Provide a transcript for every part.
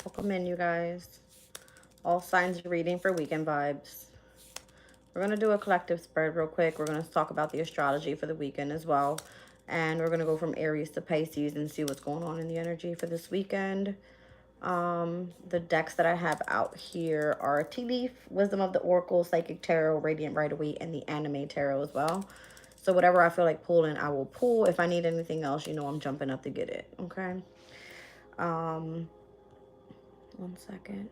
Welcome in, you guys. All signs reading for weekend vibes. We're going to do a collective spread real quick. We're going to talk about the astrology for the weekend as well. And we're going to go from Aries to Pisces and see what's going on in the energy for this weekend. The decks that I have out here are Tea Leaf, Wisdom of the Oracle, Psychic Tarot, Radiant Rider-Waite, and the Anime Tarot as well. So whatever I feel like pulling, I will pull. If I need anything else, you know I'm jumping up to get it, okay? 1 second.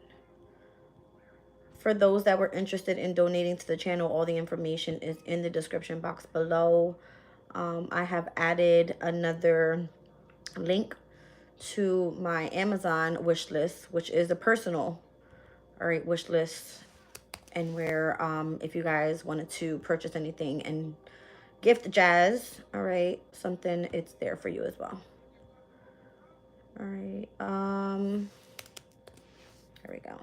For those that were interested in donating to the channel, all the information is in the description box below. I have added another link to my Amazon wish list, which is a personal, all right, wish list, and where if you guys wanted to purchase anything and gift Jazz, all right, something, it's there for you as well. All right, here we go.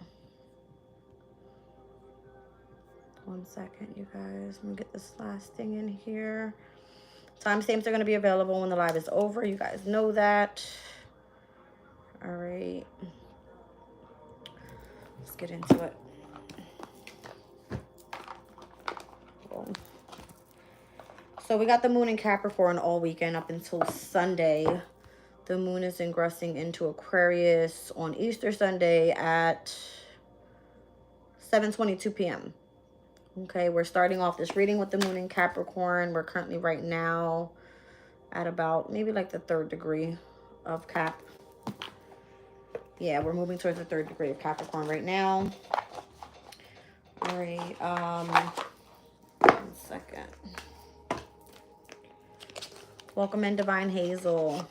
1 second, you guys. Let me get this last thing in here. Timestamps are going to be available when the live is over. You guys know that. All right. Let's get into it. Cool. So we got the moon in Capricorn all weekend up until Sunday. The moon is ingressing into Aquarius on Easter Sunday at 7:22 p.m. Okay, we're starting off this reading with the moon in Capricorn. We're currently right now at about maybe like the 3rd degree of Cap. Yeah, we're moving towards the 3rd degree of Capricorn right now. All right, 1 second. Welcome in, Divine Hazel.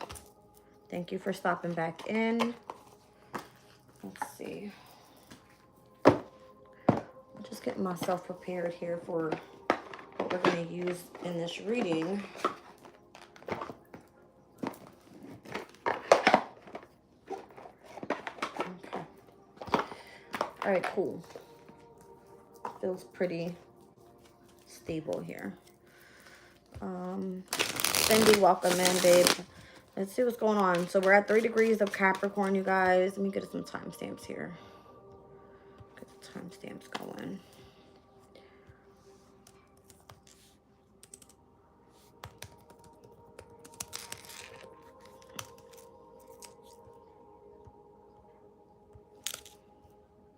Thank you for stopping back in. Let's see. Just getting myself prepared here for what we're going to use in this reading. Okay. All right, cool. Feels pretty stable here. Cindy, welcome in, babe. Let's see what's going on. So we're at 3 degrees of Capricorn, you guys. Let me get some timestamps here. Get the timestamps going.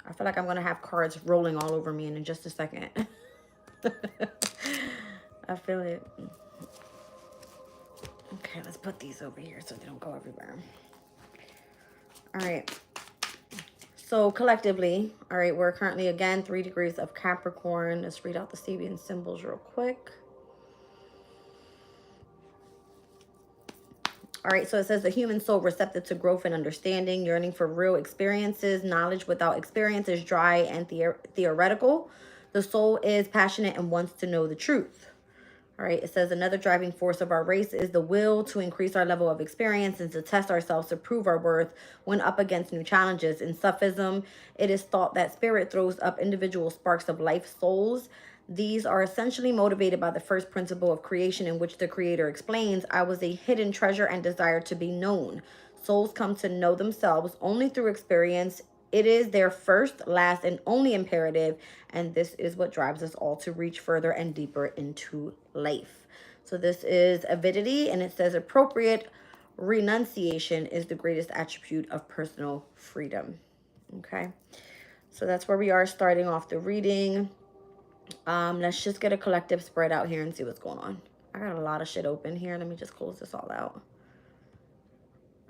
I feel like I'm going to have cards rolling all over me in just a second. I feel it. Okay, let's put these over here so they don't go everywhere. All right. So collectively, all right, we're currently, again, 3 degrees of Capricorn. Let's read out the Sabian symbols real quick. All right, so it says the human soul receptive to growth and understanding, yearning for real experiences. Knowledge without experience is dry and theoretical. The soul is passionate and wants to know the truth. All right, it says another driving force of our race is the will to increase our level of experience and to test ourselves to prove our worth when up against new challenges. In Sufism, it is thought that spirit throws up individual sparks of life souls. These are essentially motivated by the first principle of creation, in which the creator explains, I was a hidden treasure and desire to be known. Souls come to know themselves only through experience. It is their first, last, and only imperative, and this is what drives us all to reach further and deeper into life. So this is avidity, and it says appropriate renunciation is the greatest attribute of personal freedom. Okay, so that's where we are starting off the reading. Let's just get a collective spread out here and see what's going on. I got a lot of shit open here. Let me just close this all out.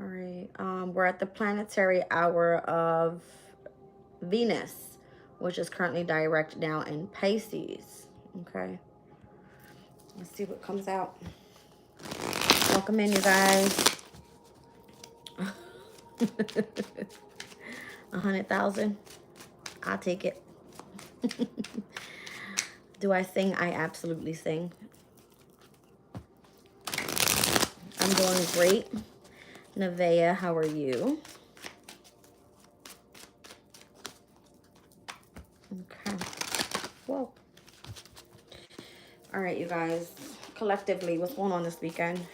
All right, we're at the planetary hour of Venus, which is currently direct now in Pisces. Okay, let's see what comes out. Welcome in, you guys. 100,000. I'll take it. Do I sing? I absolutely sing. I'm doing great. Nevaeh, how are you? Okay. Whoa. All right, you guys. Collectively, what's going on this weekend?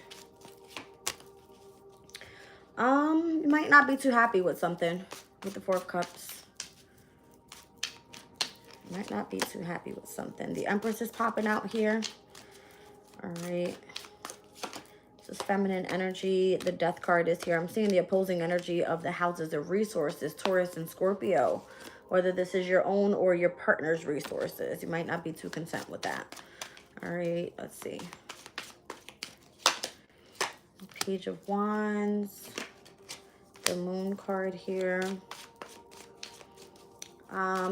You might not be too happy with something. with the Four of Cups. Might not be too happy with something. The Empress is popping out here. All right. This is feminine energy. The Death card is here. I'm seeing the opposing energy of the houses of resources, Taurus and Scorpio. Whether this is your own or your partner's resources. You might not be too content with that. All right, let's see. Page of Wands. The Moon card here.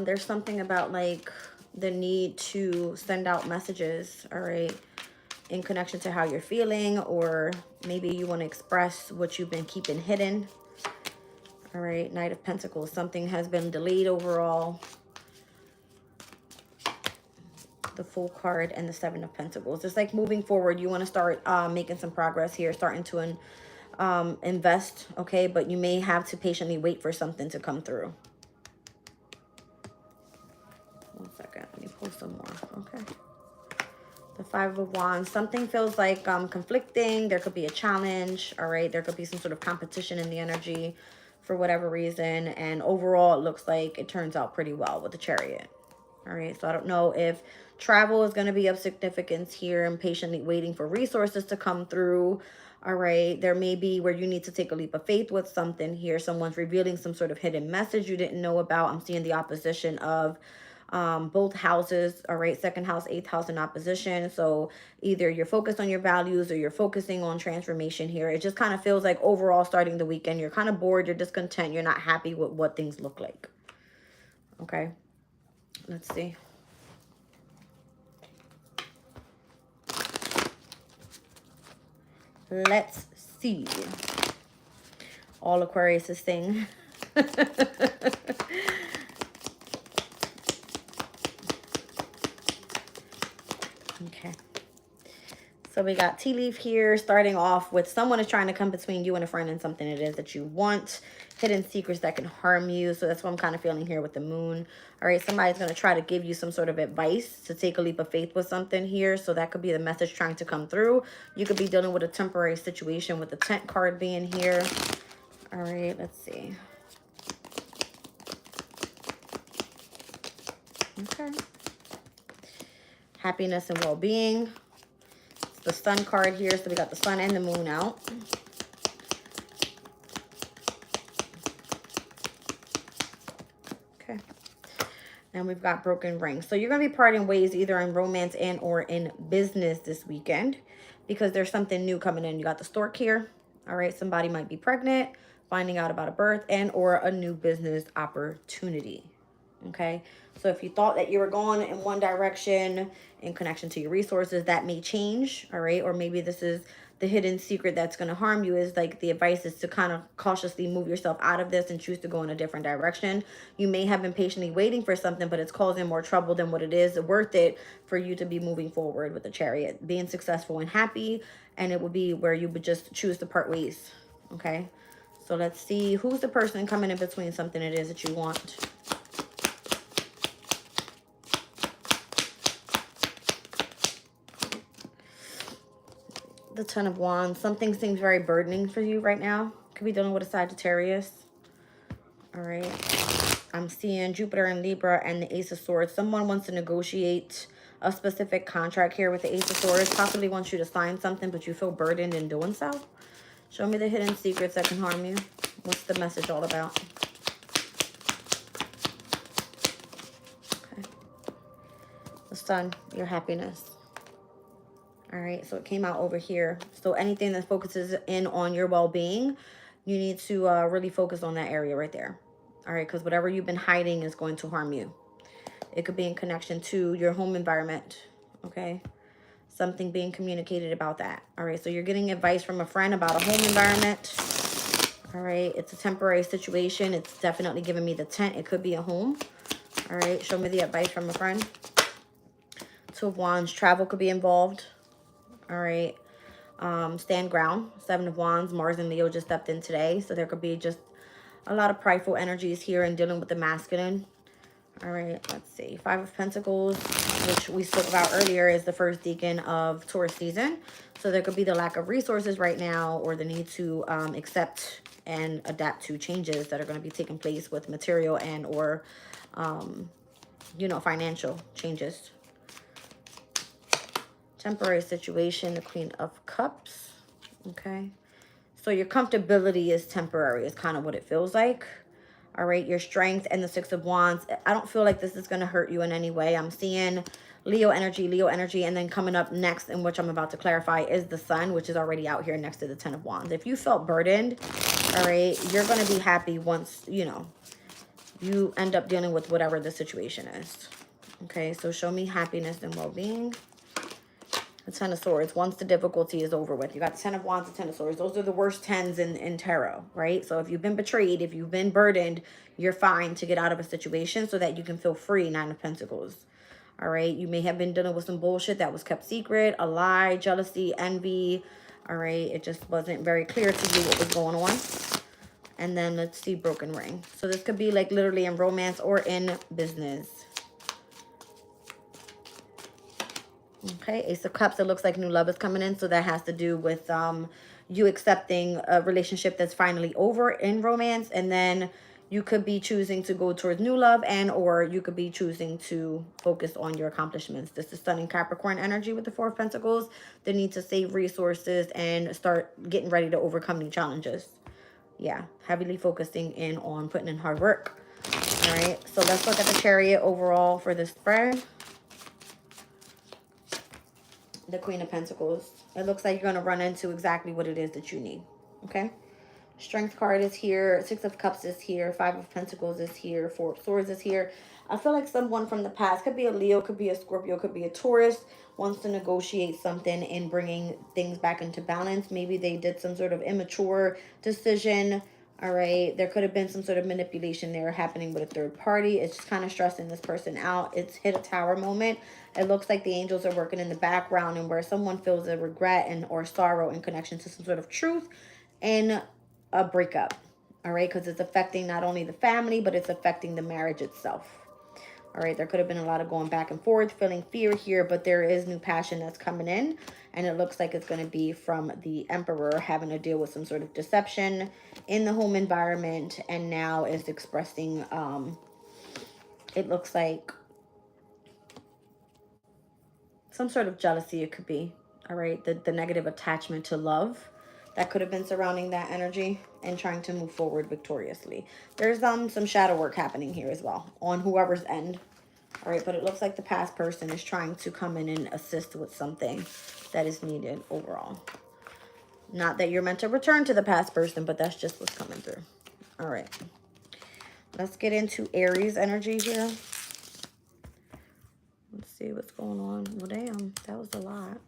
There's something about like the need to send out messages, all right, in connection to how you're feeling, or maybe you want to express what you've been keeping hidden. All right, Knight of Pentacles. Something has been delayed overall. The Fool card and the Seven of Pentacles. It's like moving forward. You want to start making some progress here, starting to invest, okay? But you may have to patiently wait for something to come through. One second. Let me pull some more, okay? The Five of Wands. Something feels like conflicting. There could be a challenge, all right? There could be some sort of competition in the energy for whatever reason. And overall, it looks like it turns out pretty well with the Chariot. All right, so I don't know if travel is going to be of significance here. I'm patiently waiting for resources to come through. All right, there may be where you need to take a leap of faith with something here. Someone's revealing some sort of hidden message you didn't know about. I'm seeing the opposition of both houses, all right, second house, eighth house in opposition. So either you're focused on your values or you're focusing on transformation here. It just kind of feels like overall starting the weekend, you're kind of bored, you're discontent, you're not happy with what things look like. Okay. Let's see. Let's see. All Aquarius is thing. Okay. So we got tea leaf here, starting off with someone is trying to come between you and a friend and something it is that you want. Hidden secrets that can harm you. So that's what I'm kind of feeling here with the moon. All right, somebody's going to try to give you some sort of advice to take a leap of faith with something here. So that could be the message trying to come through. You could be dealing with a temporary situation with the Tent card being here. All right, let's see. Okay. Happiness and well-being. The Sun card here. So we got the Sun and the Moon out. Okay. And we've got broken rings. So you're going to be parting ways either in romance and or in business this weekend because there's something new coming in. You got the Stork here. All right. Somebody might be pregnant, finding out about a birth and or a new business opportunity. Okay. So if you thought that you were going in one direction in connection to your resources, that may change. All right. Or maybe this is the hidden secret that's going to harm you. Is like the advice is to kind of cautiously move yourself out of this and choose to go in a different direction. You may have been patiently waiting for something, but it's causing more trouble than what it is worth it for you to be moving forward with the Chariot, being successful and happy. And it would be where you would just choose to part ways. Okay. So let's see who's the person coming in between something it is that you want. The Ten of Wands. Something seems very burdening for you right now. Could be dealing with a Sagittarius. All right. I'm seeing Jupiter and Libra and the Ace of Swords. Someone wants to negotiate a specific contract here with the Ace of Swords. Possibly wants you to sign something, but you feel burdened in doing so. Show me the hidden secrets that can harm you. What's the message all about? Okay. The Sun, your happiness. All right, so it came out over here. So anything that focuses in on your well-being, you need to really focus on that area right there. All right, because whatever you've been hiding is going to harm you. It could be in connection to your home environment, okay? Something being communicated about that. All right, so you're getting advice from a friend about a home environment. All right, it's a temporary situation. It's definitely giving me the tent. It could be a home. All right, show me the advice from a friend. Two of Wands, travel could be involved. All right. Stand ground. Seven of Wands. Mars and Leo just stepped in today. So there could be just a lot of prideful energies here and dealing with the masculine. All right. Let's see. Five of Pentacles, which we spoke about earlier, is the first decan of Taurus season. So there could be the lack of resources right now or the need to accept and adapt to changes that are going to be taking place with material and or, you know, financial changes. Temporary situation, the Queen of Cups. Okay. So your comfortability is temporary, is kind of what it feels like. All right. Your strength and the Six of Wands. I don't feel like this is going to hurt you in any way. I'm seeing Leo energy. And then coming up next, in which I'm about to clarify, is the Sun, which is already out here next to the Ten of Wands. If you felt burdened, all right, you're going to be happy once, you know, you end up dealing with whatever the situation is. Okay. So show me happiness and well-being. The Ten of Swords, once the difficulty is over with. You got the Ten of Wands, the Ten of Swords. Those are the worst tens in tarot, right? So if you've been betrayed, if you've been burdened, you're fine to get out of a situation so that you can feel free. Nine of Pentacles. All right. You may have been dealing with some bullshit that was kept secret, a lie, jealousy, envy. All right. It just wasn't very clear to you what was going on. And then let's see, broken ring. So this could be like literally in romance or in business. Okay, Ace of Cups, it looks like new love is coming in. So that has to do with you accepting a relationship that's finally over in romance. And then you could be choosing to go towards new love, and or you could be choosing to focus on your accomplishments. This is stunning Capricorn energy with the Four of Pentacles. They need to save resources and start getting ready to overcome new challenges. Yeah, heavily focusing in on putting in hard work. All right, so let's look at the Chariot overall for this spread. The Queen of Pentacles. It looks like you're going to run into exactly what it is that you need. Okay. Strength card is here. Six of Cups is here. Five of Pentacles is here. Four of Swords is here. I feel like someone from the past, could be a Leo, could be a Scorpio, could be a Taurus, wants to negotiate something in bringing things back into balance. Maybe they did some sort of immature decision. All right. There could have been some sort of manipulation there happening with a third party. It's just kind of stressing this person out. It's hit a tower moment. It looks like the angels are working in the background, and where someone feels a regret and or sorrow in connection to some sort of truth in a breakup. All right. Because it's affecting not only the family, but it's affecting the marriage itself. All right, there could have been a lot of going back and forth, feeling fear here, but there is new passion that's coming in. And it looks like it's going to be from the Emperor, having to deal with some sort of deception in the home environment. And now is expressing, it looks like some sort of jealousy it could be. All right, the negative attachment to love that could have been surrounding that energy and trying to move forward victoriously. There's some shadow work happening here as well on whoever's end. All right, but it looks like the past person is trying to come in and assist with something that is needed overall. Not that you're meant to return to the past person, but that's just what's coming through. All right. Let's get into Aries energy here. Let's see what's going on. Well, damn, that was a lot.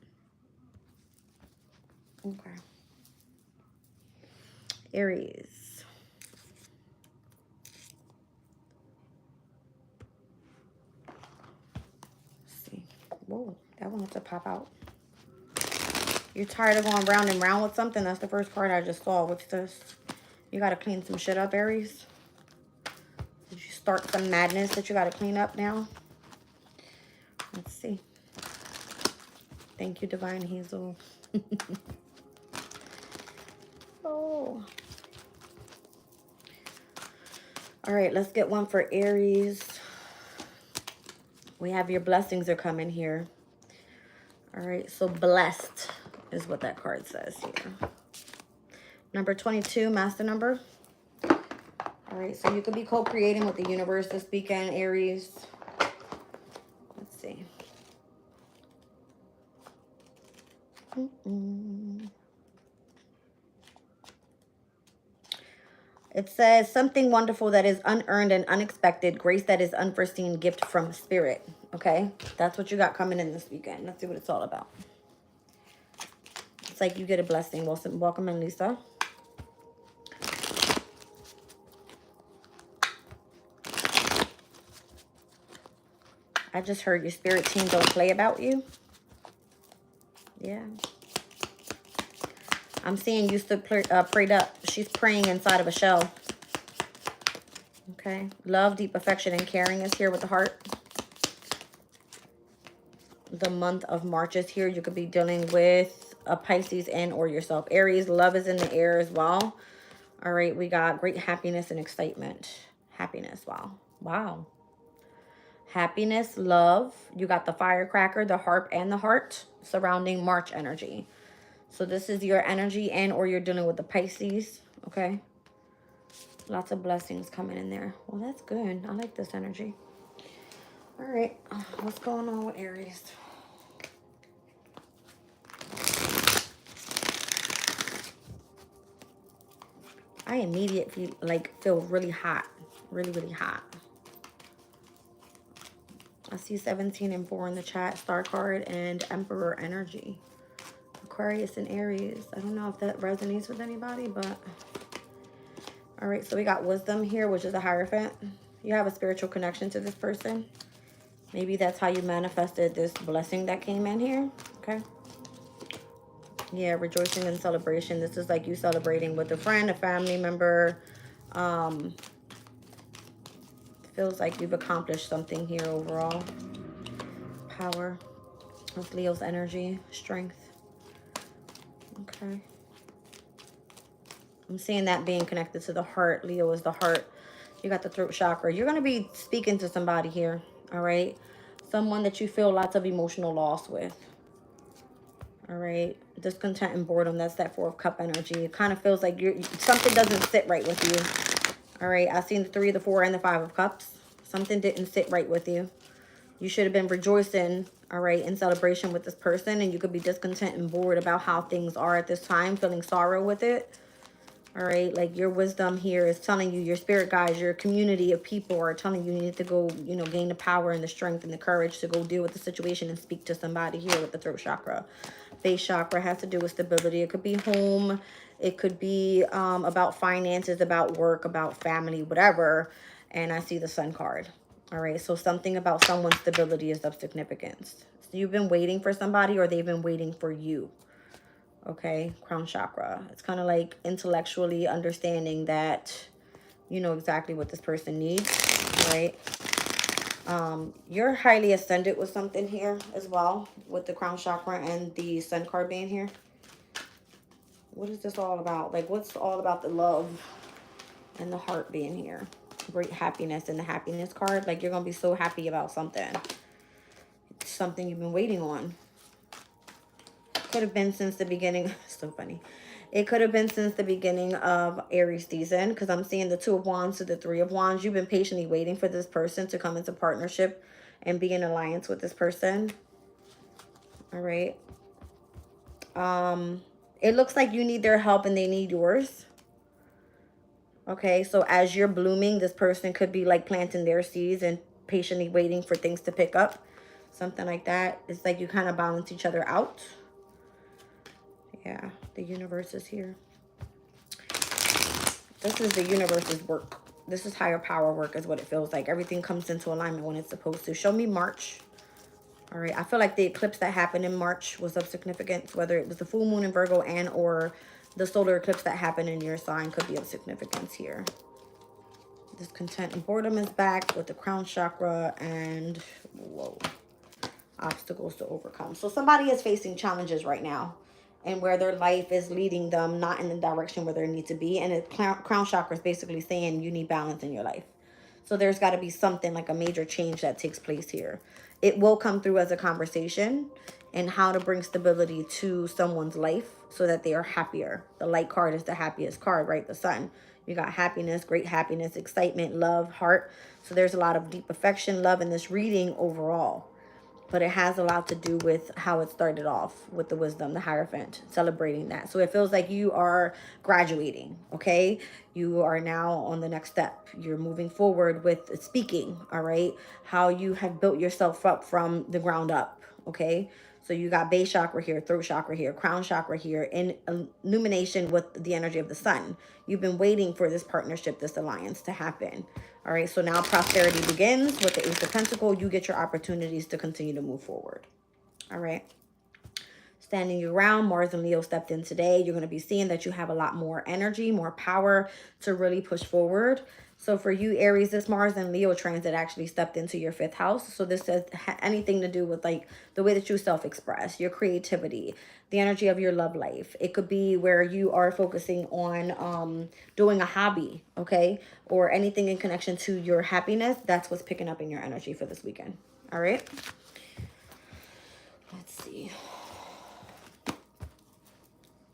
Okay. Aries. Whoa, that one wants to pop out. You're tired of going round and round with something? That's the first card I just saw. What's this? You got to clean some shit up, Aries. Did you start some madness that you got to clean up now? Let's see. Thank you, Divine Hazel. Oh. All right, let's get one for Aries. We have your blessings are coming here. All right, so blessed is what that card says here. Number 22, master number. All right, so you could be co-creating with the universe this weekend, Aries. Let's see. It says something wonderful that is unearned and unexpected, grace that is unforeseen, gift from spirit. Okay, that's what you got coming in this weekend. Let's see what it's all about. It's like you get a blessing. Welcome in, Lisa. I just heard your spirit team don't play about you. Yeah. I'm seeing you still prayed up. She's praying inside of a shell. Okay. Love, deep affection, and caring is here with the heart. The month of March is here. You could be dealing with a Pisces and or yourself. Aries, love is in the air as well. All right, we got great happiness and excitement. Happiness, wow. Wow. Happiness, love. You got the firecracker, the harp, and the heart surrounding March energy. So this is your energy and or you're dealing with the Pisces, okay? Lots of blessings coming in there. Well, that's good. I like this energy. All right, what's going on with Aries? I immediately feel really hot, really hot. I see 17 and 4 in the chat, star card and emperor energy. Aquarius and Aries. I don't know if that resonates with anybody, but all right, so we got wisdom here, which is a Hierophant. You have a spiritual connection to this person. Maybe that's how you manifested this blessing that came in here, okay? Yeah, rejoicing and celebration. This is like you celebrating with a friend, a family member. Feels like you've accomplished something here overall. Power. With Leo's energy, strength. Okay. I'm seeing that being connected to the heart. Leo is the heart. You got the throat chakra. You're going to be speaking to somebody here, all right? Someone that you feel lots of emotional loss with. All right, discontent and boredom. That's that 4 of Cup energy. It kind of feels like something doesn't sit right with you. All right, I've seen the 3, the 4, and the 5 of Cups. Something didn't sit right with you. You should have been rejoicing, all right, in celebration with this person, and you could be discontent and bored about how things are at this time, feeling sorrow with it. All right, like your wisdom here is telling you, your spirit guides, your community of people are telling you need to go, you know, gain the power and the strength and the courage to go deal with the situation and speak to somebody here with the throat chakra. Base chakra has to do with stability. It could be home. It could be about finances, about work, about family, whatever. And I see the Sun card. All right, so something about someone's stability is of significance. So you've been waiting for somebody or they've been waiting for you. Okay, crown chakra. It's kind of like intellectually understanding that you know exactly what this person needs, right? You're highly ascended with something here as well, with the crown chakra and the sun card being here. What is this all about? Like, what's all about the love and the heart being here? Great happiness and the happiness card. Like, you're going to be so happy about something. It's something you've been waiting on. Could have been since the beginning. So funny. It could have been since the beginning of Aries season, because I'm seeing the 2 of Wands to the 3 of Wands. You've been patiently waiting for this person to come into partnership and be in alliance with this person. All right. It looks like you need their help and they need yours. Okay, so as you're blooming, this person could be like planting their seeds and patiently waiting for things to pick up. Something like that. It's like you kind of balance each other out. Yeah, the universe is here. This is the universe's work. This is higher power work is what it feels like. Everything comes into alignment when it's supposed to. Show me March. All right, I feel like the eclipse that happened in March was of significance, whether it was the full moon in Virgo and or the solar eclipse that happened in your sign could be of significance here. Discontent and boredom is back with the crown chakra and, whoa, obstacles to overcome. So somebody is facing challenges right now and where their life is leading them not in the direction where they need to be. And the crown chakra is basically saying you need balance in your life. So there's got to be something like a major change that takes place here. It will come through as a conversation and how to bring stability to someone's life so that they are happier. The light card is the happiest card, right? The sun. You got happiness, great happiness, excitement, love, heart. So there's a lot of deep affection, love in this reading overall. But it has a lot to do with how it started off with the wisdom, the Hierophant, celebrating that. So it feels like you are graduating, okay? You are now on the next step. You're moving forward with speaking, all right? How you have built yourself up from the ground up, okay? So you got base chakra here, throat chakra here, crown chakra here, in illumination with the energy of the sun. You've been waiting for this partnership, this alliance to happen. All right, so now prosperity begins with the Ace of Pentacles. You get your opportunities to continue to move forward. All right. Standing your ground, Mars and Leo stepped in today. You're going to be seeing that you have a lot more energy, more power to really push forward. So for you, Aries, this Mars and Leo transit actually stepped into your 5th house. So this has anything to do with like the way that you self-express, your creativity, the energy of your love life. It could be where you are focusing on doing a hobby, okay? Or anything in connection to your happiness. That's what's picking up in your energy for this weekend. All right? Let's see.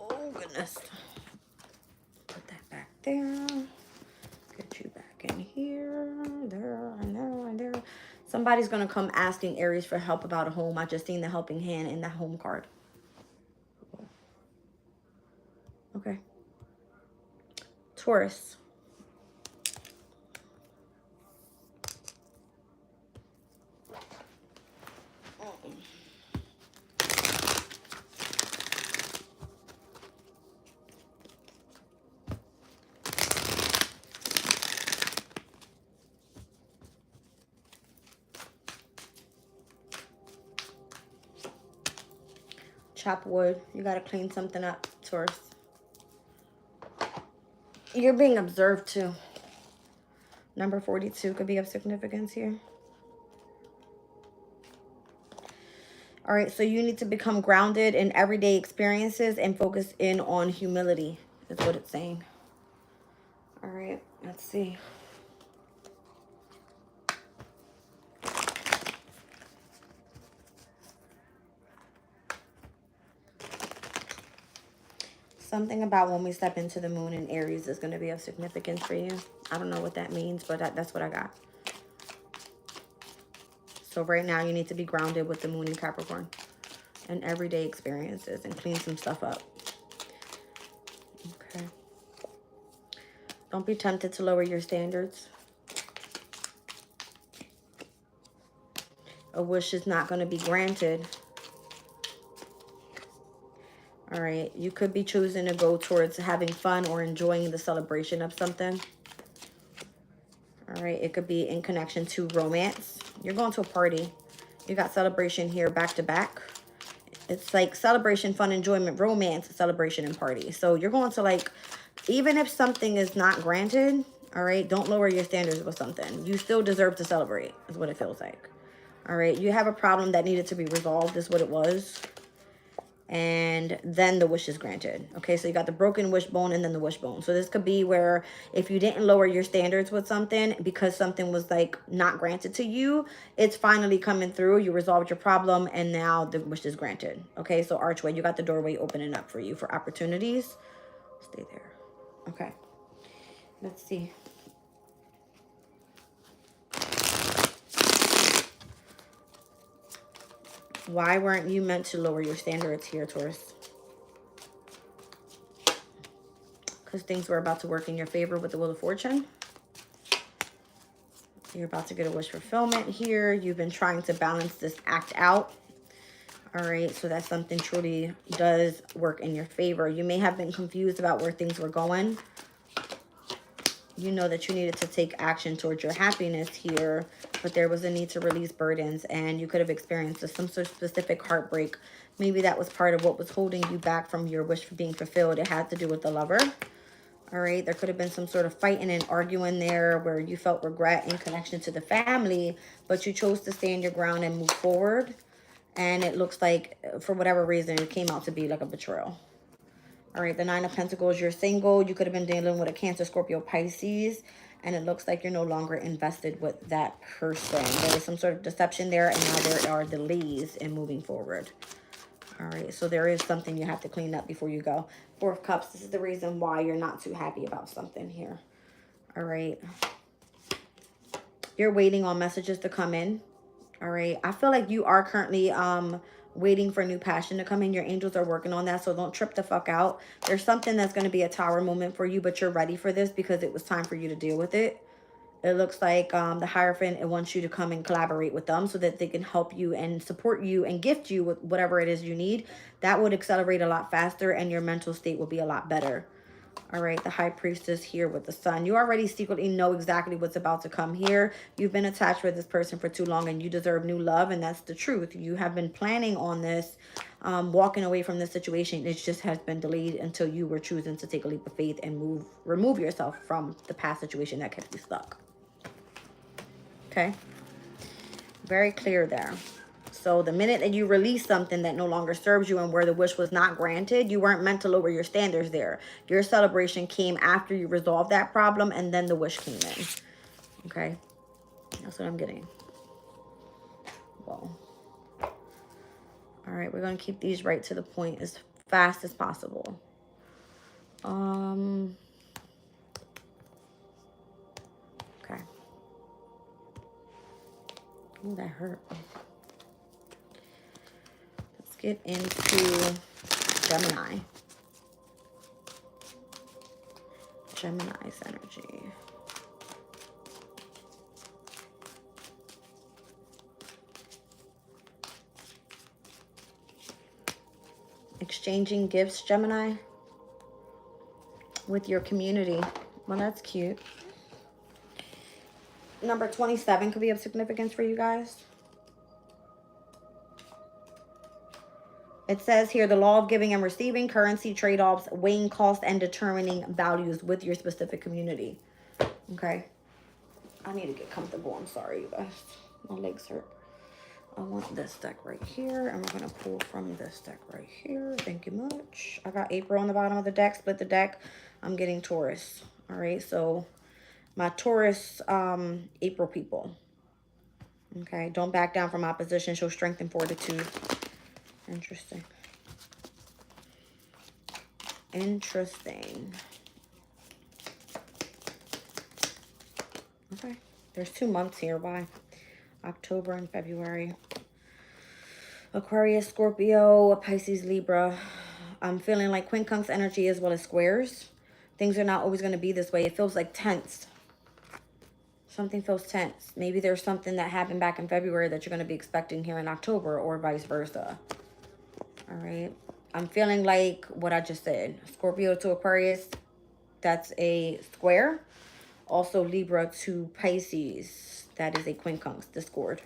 Oh, goodness. Put that back there. Get you back in here, there, and there, and there. Somebody's going to come asking Aries for help about a home. I just seen the helping hand in the home card. Okay. Taurus. Chop wood. You got to clean something up, Taurus. You're being observed too. Number 42 could be of significance here. All right, so you need to become grounded in everyday experiences and focus in on humility, is what it's saying. All right, let's see. Something about when we step into the moon in Aries is going to be of significance for you. I don't know what that means, but that's what I got. So right now you need to be grounded with the moon in Capricorn and everyday experiences and clean some stuff up. Okay. Don't be tempted to lower your standards. A wish is not going to be granted. All right, you could be choosing to go towards having fun or enjoying the celebration of something. All right, it could be in connection to romance. You're going to a party. You got celebration here back to back. It's like celebration, fun, enjoyment, romance, celebration, and party. So you're going to like, even if something is not granted, all right, don't lower your standards with something. You still deserve to celebrate, is what it feels like. All right, you have a problem that needed to be resolved, is what it was. And then the wish is granted. Okay, so you got the broken wishbone and then the wishbone. So this could be where if you didn't lower your standards with something because something was like not granted to you, it's finally coming through. You resolved your problem and now the wish is granted. Okay, so archway, you got the doorway opening up for you for opportunities. Stay there. Okay, let's see. Why weren't you meant to lower your standards here, Taurus? Because things were about to work in your favor with the Wheel of Fortune. You're about to get a wish fulfillment here. You've been trying to balance this act out. All right, so that something truly does work in your favor. You may have been confused about where things were going. You know that you needed to take action towards your happiness here, but there was a need to release burdens, and you could have experienced some sort of specific heartbreak. Maybe that was part of what was holding you back from your wish for being fulfilled. It had to do with the lover. All right, there could have been some sort of fighting and arguing there where you felt regret in connection to the family, but you chose to stand your ground and move forward. And it looks like, for whatever reason, it came out to be like a betrayal. All right, the Nine of Pentacles, you're single. You could have been dealing with a Cancer, Scorpio, Pisces. And it looks like you're no longer invested with that person. There was some sort of deception there, and now there are delays in moving forward. All right, so there is something you have to clean up before you go. Four of Cups, this is the reason why you're not too happy about something here. All right. You're waiting on messages to come in. All right, I feel like you are currently waiting for new passion to come in. Your angels are working on that, so don't trip the fuck out. There's something that's going to be a tower moment for you, but you're ready for this because it was time for you to deal with it. It looks like the Hierophant, it wants you to come and collaborate with them so that they can help you and support you and gift you with whatever it is you need. That would accelerate a lot faster and your mental state will be a lot better. All right, the High Priestess here with the Sun. You already secretly know exactly what's about to come here. You've been attached with this person for too long and you deserve new love, and that's the truth. You have been planning on this, walking away from this situation. It just has been delayed until you were choosing to take a leap of faith and remove yourself from the past situation that kept you stuck. Okay? Very clear there. So the minute that you release something that no longer serves you and where the wish was not granted, you weren't meant to lower your standards there. Your celebration came after you resolved that problem and then the wish came in. Okay? That's what I'm getting. Well. All right, we're going to keep these right to the point as fast as possible. Okay. Oh, that hurt. Let's get into Gemini. Gemini's energy. Exchanging gifts, Gemini, with your community. Well, that's cute. Number 27 could be of significance for you guys. It says here, the law of giving and receiving, currency, trade-offs, weighing costs, and determining values with your specific community. Okay. I need to get comfortable. I'm sorry, you guys. My legs hurt. I want this deck right here, and we're going to pull from this deck right here. Thank you much. I got April on the bottom of the deck. Split the deck. I'm getting Taurus. All right, so my Taurus, April people. Okay, don't back down from opposition. Show strength and fortitude. Interesting. Interesting. Okay. There's 2 months here. Why? October and February. Aquarius, Scorpio, Pisces, Libra. I'm feeling like quincunx energy as well as squares. Things are not always going to be this way. It feels like tense. Something feels tense. Maybe there's something that happened back in February that you're going to be expecting here in October, or vice versa. All right. I'm feeling like what I just said. Scorpio to Aquarius, that's a square. Also Libra to Pisces, that is a quincunx, discord.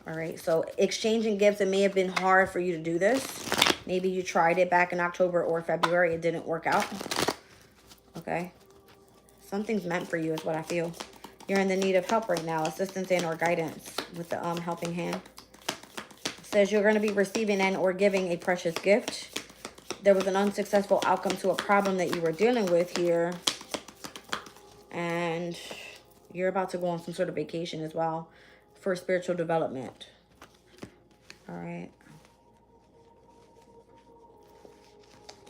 All right. So exchanging gifts, it may have been hard for you to do this. Maybe you tried it back in October or February. It didn't work out. Okay. Something's meant for you is what I feel. You're in the need of help right now. Assistance and or guidance with the helping hand. Says you're going to be receiving and or giving a precious gift. There was an unsuccessful outcome to a problem that you were dealing with here. And you're about to go on some sort of vacation as well for spiritual development. All right.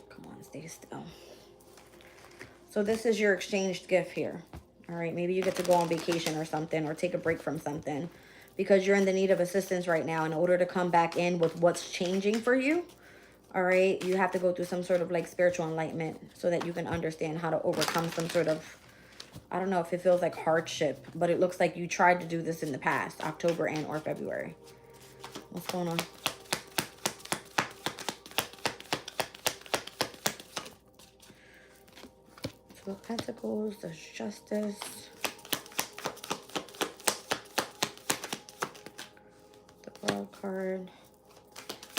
Come on, stay still. So this is your exchanged gift here. All right. Maybe you get to go on vacation or something, or take a break from something, because you're in the need of assistance right now in order to come back in with what's changing for you. All right. You have to go through some sort of like spiritual enlightenment so that you can understand how to overcome some sort of, I don't know if it feels like hardship, but it looks like you tried to do this in the past, October and or February. What's going on? Two of Pentacles, there's Justice. World card.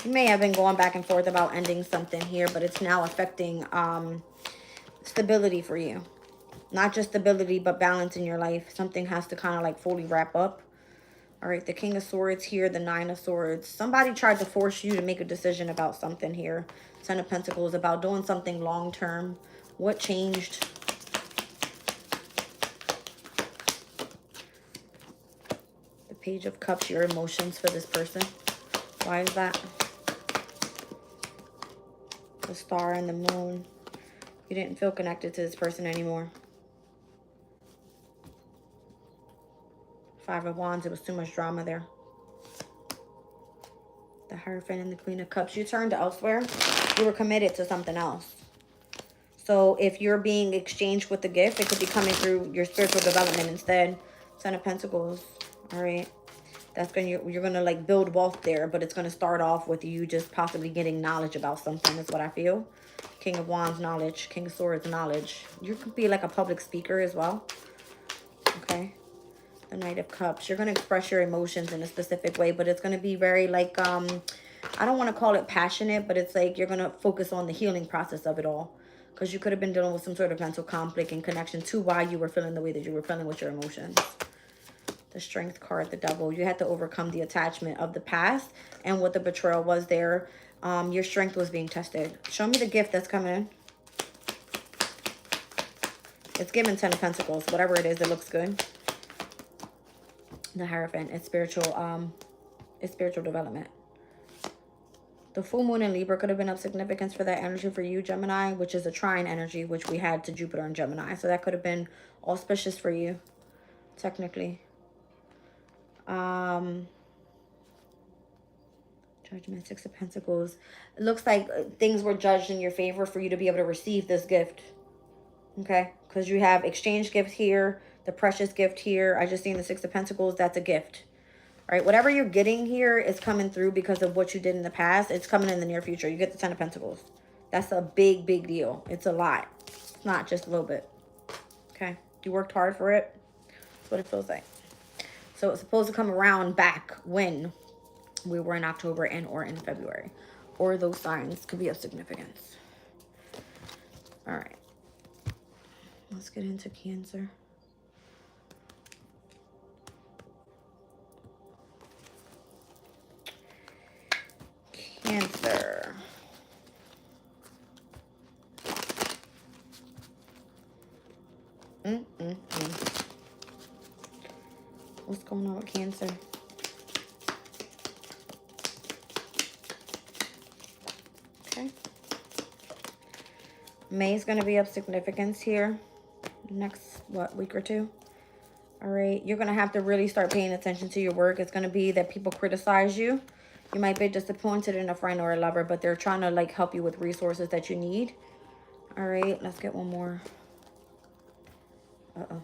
You may have been going back and forth about ending something here, but it's now affecting stability for you. Not just stability, but balance in your life. Something has to kind of like fully wrap up. All right, the King of Swords here, the Nine of Swords. Somebody tried to force you to make a decision about something here. Ten of Pentacles, about doing something long-term. What changed? Page of Cups, your emotions for this person. Why is that? The Star and the Moon. You didn't feel connected to this person anymore. Five of Wands, it was too much drama there. The Hierophant and the Queen of Cups. You turned elsewhere. You were committed to something else. So if you're being exchanged with the gift, it could be coming through your spiritual development instead. Ten of Pentacles. All right. That's going to, you're going to like build wealth there, but it's going to start off with you just possibly getting knowledge about something is what I feel. King of Wands, knowledge. King of Swords, knowledge. You could be like a public speaker as well. Okay. The Knight of Cups. You're going to express your emotions in a specific way, but it's going to be very like, I don't want to call it passionate, but it's like you're going to focus on the healing process of it all. Because you could have been dealing with some sort of mental conflict in connection to why you were feeling the way that you were feeling with your emotions. The Strength card, the Devil. You had to overcome the attachment of the past and what the betrayal was there. Your strength was being tested. Show me the gift that's coming in. It's given 10 of Pentacles. Whatever it is, it looks good. The Hierophant. It's spiritual development. The full moon in Libra could have been of significance for that energy for you, Gemini, which is a trine energy, which we had to Jupiter and Gemini. So that could have been auspicious for you, technically. Judgment, 6 of Pentacles. It looks like things were judged in your favor for you to be able to receive this gift. Okay? Because you have exchange gift here, the precious gift here. I just seen the 6 of Pentacles. That's a gift. All right? Whatever you're getting here is coming through because of what you did in the past. It's coming in the near future. You get the 10 of Pentacles. That's a big, big deal. It's a lot. It's not just a little bit. Okay? You worked hard for it. That's what it feels like. So it's supposed to come around back when we were in October and or in February. Or those signs could be of significance. All right. Let's get into Cancer. Cancer. What's going on with Cancer? Okay. May is going to be of significance here. Next, week or two? All right. You're going to have to really start paying attention to your work. It's going to be that people criticize you. You might be disappointed in a friend or a lover, but they're trying to like help you with resources that you need. All right. Let's get one more. Uh-oh.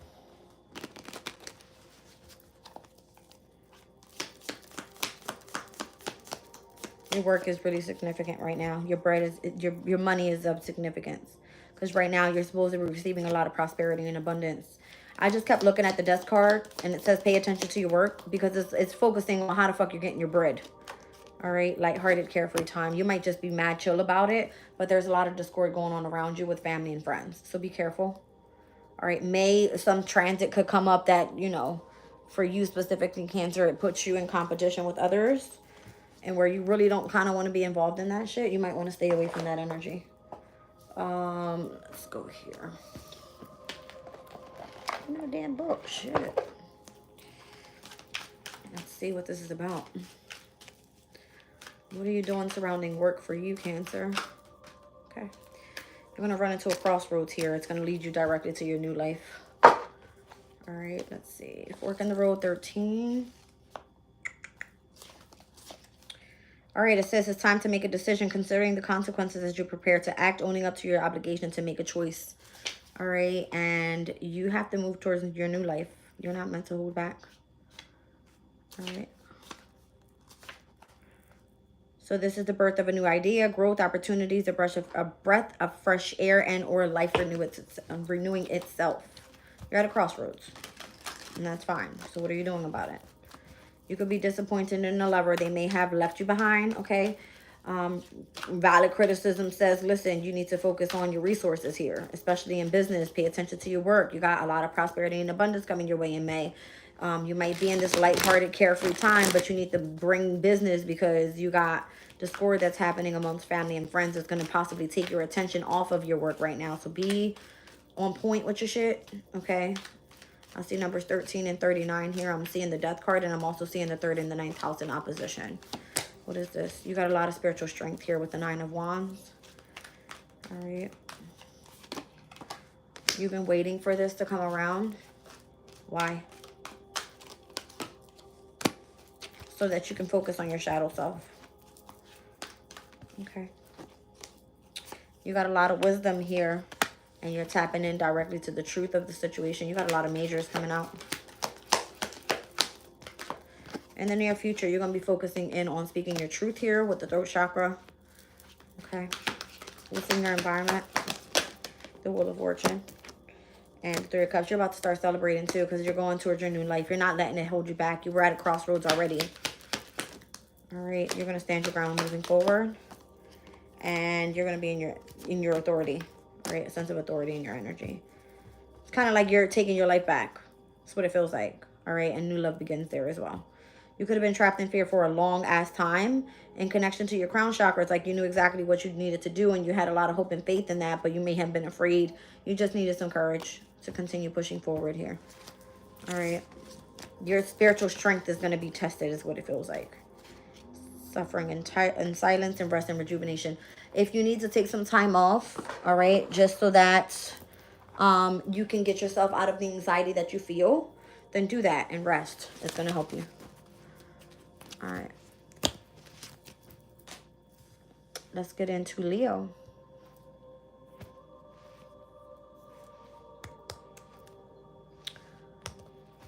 Your work is really significant right now. Your bread is, your money is of significance. Because right now you're supposed to be receiving a lot of prosperity and abundance. I just kept looking at the death card and it says pay attention to your work because it's focusing on how the fuck you're getting your bread. All right, lighthearted, carefree time. You might just be mad chill about it, but there's a lot of discord going on around you with family and friends. So be careful. All right, May, some transit could come up that, you know, for you specifically, Cancer, it puts you in competition with others. And where you really don't kind of want to be involved in that shit, you might want to stay away from that energy. Let's go here. No damn book, shit. Let's see what this is about. What are you doing surrounding work for you, Cancer? Okay. You're going to run into a crossroads here. It's going to lead you directly to your new life. All right, let's see. Fork in the road, 13. All right, it says it's time to make a decision, considering the consequences as you prepare to act, owning up to your obligation to make a choice. All right, and you have to move towards your new life. You're not meant to hold back. All right. So this is the birth of a new idea, growth, opportunities, a breath of fresh air, and or life renewing itself. You're at a crossroads, and that's fine. So what are you doing about it? You could be disappointed in a lover. They may have left you behind, okay? Valid criticism says, listen, you need to focus on your resources here, especially in business. Pay attention to your work. You got a lot of prosperity and abundance coming your way in May. You might be in this lighthearted, carefree time, but you need to bring business because you got discord that's happening amongst family and friends that's going to possibly take your attention off of your work right now. So be on point with your shit, okay? I see numbers 13 and 39 here. I'm seeing the death card, and I'm also seeing the 3rd and the 9th house in opposition. What is this? You got a lot of spiritual strength here with the 9 of Wands. All right. You've been waiting for this to come around. Why? So that you can focus on your shadow self. Okay. You got a lot of wisdom here. And you're tapping in directly to the truth of the situation. You got a lot of majors coming out. In the near future, you're going to be focusing in on speaking your truth here with the throat chakra. Okay. What's in your environment? The Wheel of Fortune. And the Three of Cups. You're about to start celebrating too, because you're going towards your new life. You're not letting it hold you back. You were at a crossroads already. All right. You're going to stand your ground moving forward. And you're going to be in your authority. All right. A sense of authority in your energy. It's kind of like you're taking your life back. That's what it feels like. All right. And new love begins there as well. You could have been trapped in fear for a long ass time in connection to your crown chakra. It's like you knew exactly what you needed to do and you had a lot of hope and faith in that, but you may have been afraid. You just needed some courage to continue pushing forward here. All right. Your spiritual strength is going to be tested is what it feels like. Suffering in silence and rest and rejuvenation. If you need to take some time off, all right, just so that you can get yourself out of the anxiety that you feel, then do that and rest. It's going to help you. All right. Let's get into Leo.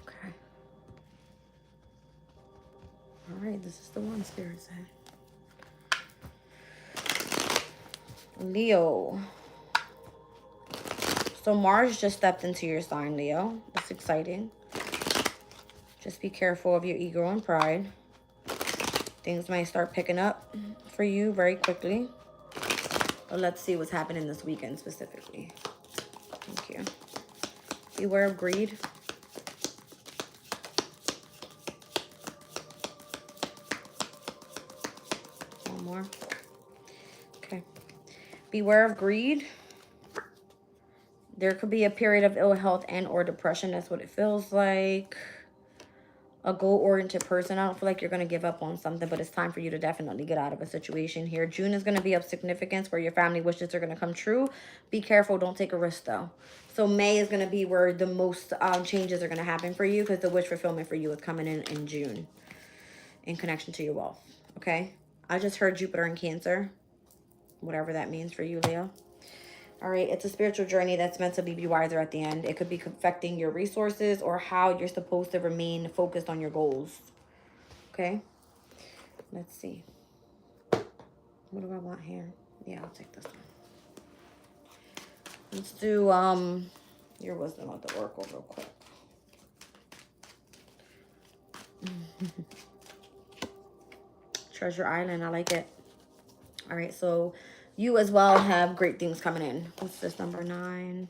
Okay. All right, this is the one Spirit said. Leo. So Mars just stepped into your sign, Leo. That's exciting. Just be careful of your ego and pride. Things might start picking up for you very quickly. But let's see what's happening this weekend specifically. Thank you. Beware of greed. One more. Okay. Beware of greed. There could be a period of ill health and or depression. That's what it feels like. A goal-oriented person. I don't feel like you're going to give up on something, but it's time for you to definitely get out of a situation here. June is going to be of significance where your family wishes are going to come true. Be careful. Don't take a risk, though. So May is going to be where the most changes are going to happen for you because the wish fulfillment for you is coming in June in connection to your wealth. Okay? I just heard Jupiter in Cancer. Whatever that means for you, Leo. All right, it's a spiritual journey that's meant to leave you wiser at the end. It could be affecting your resources or how you're supposed to remain focused on your goals. Okay, let's see. What do I want here? Yeah, I'll take this one. Let's do your wisdom of the oracle real quick. Treasure Island, I like it. All right, so you as well have great things coming in. What's this, number 9?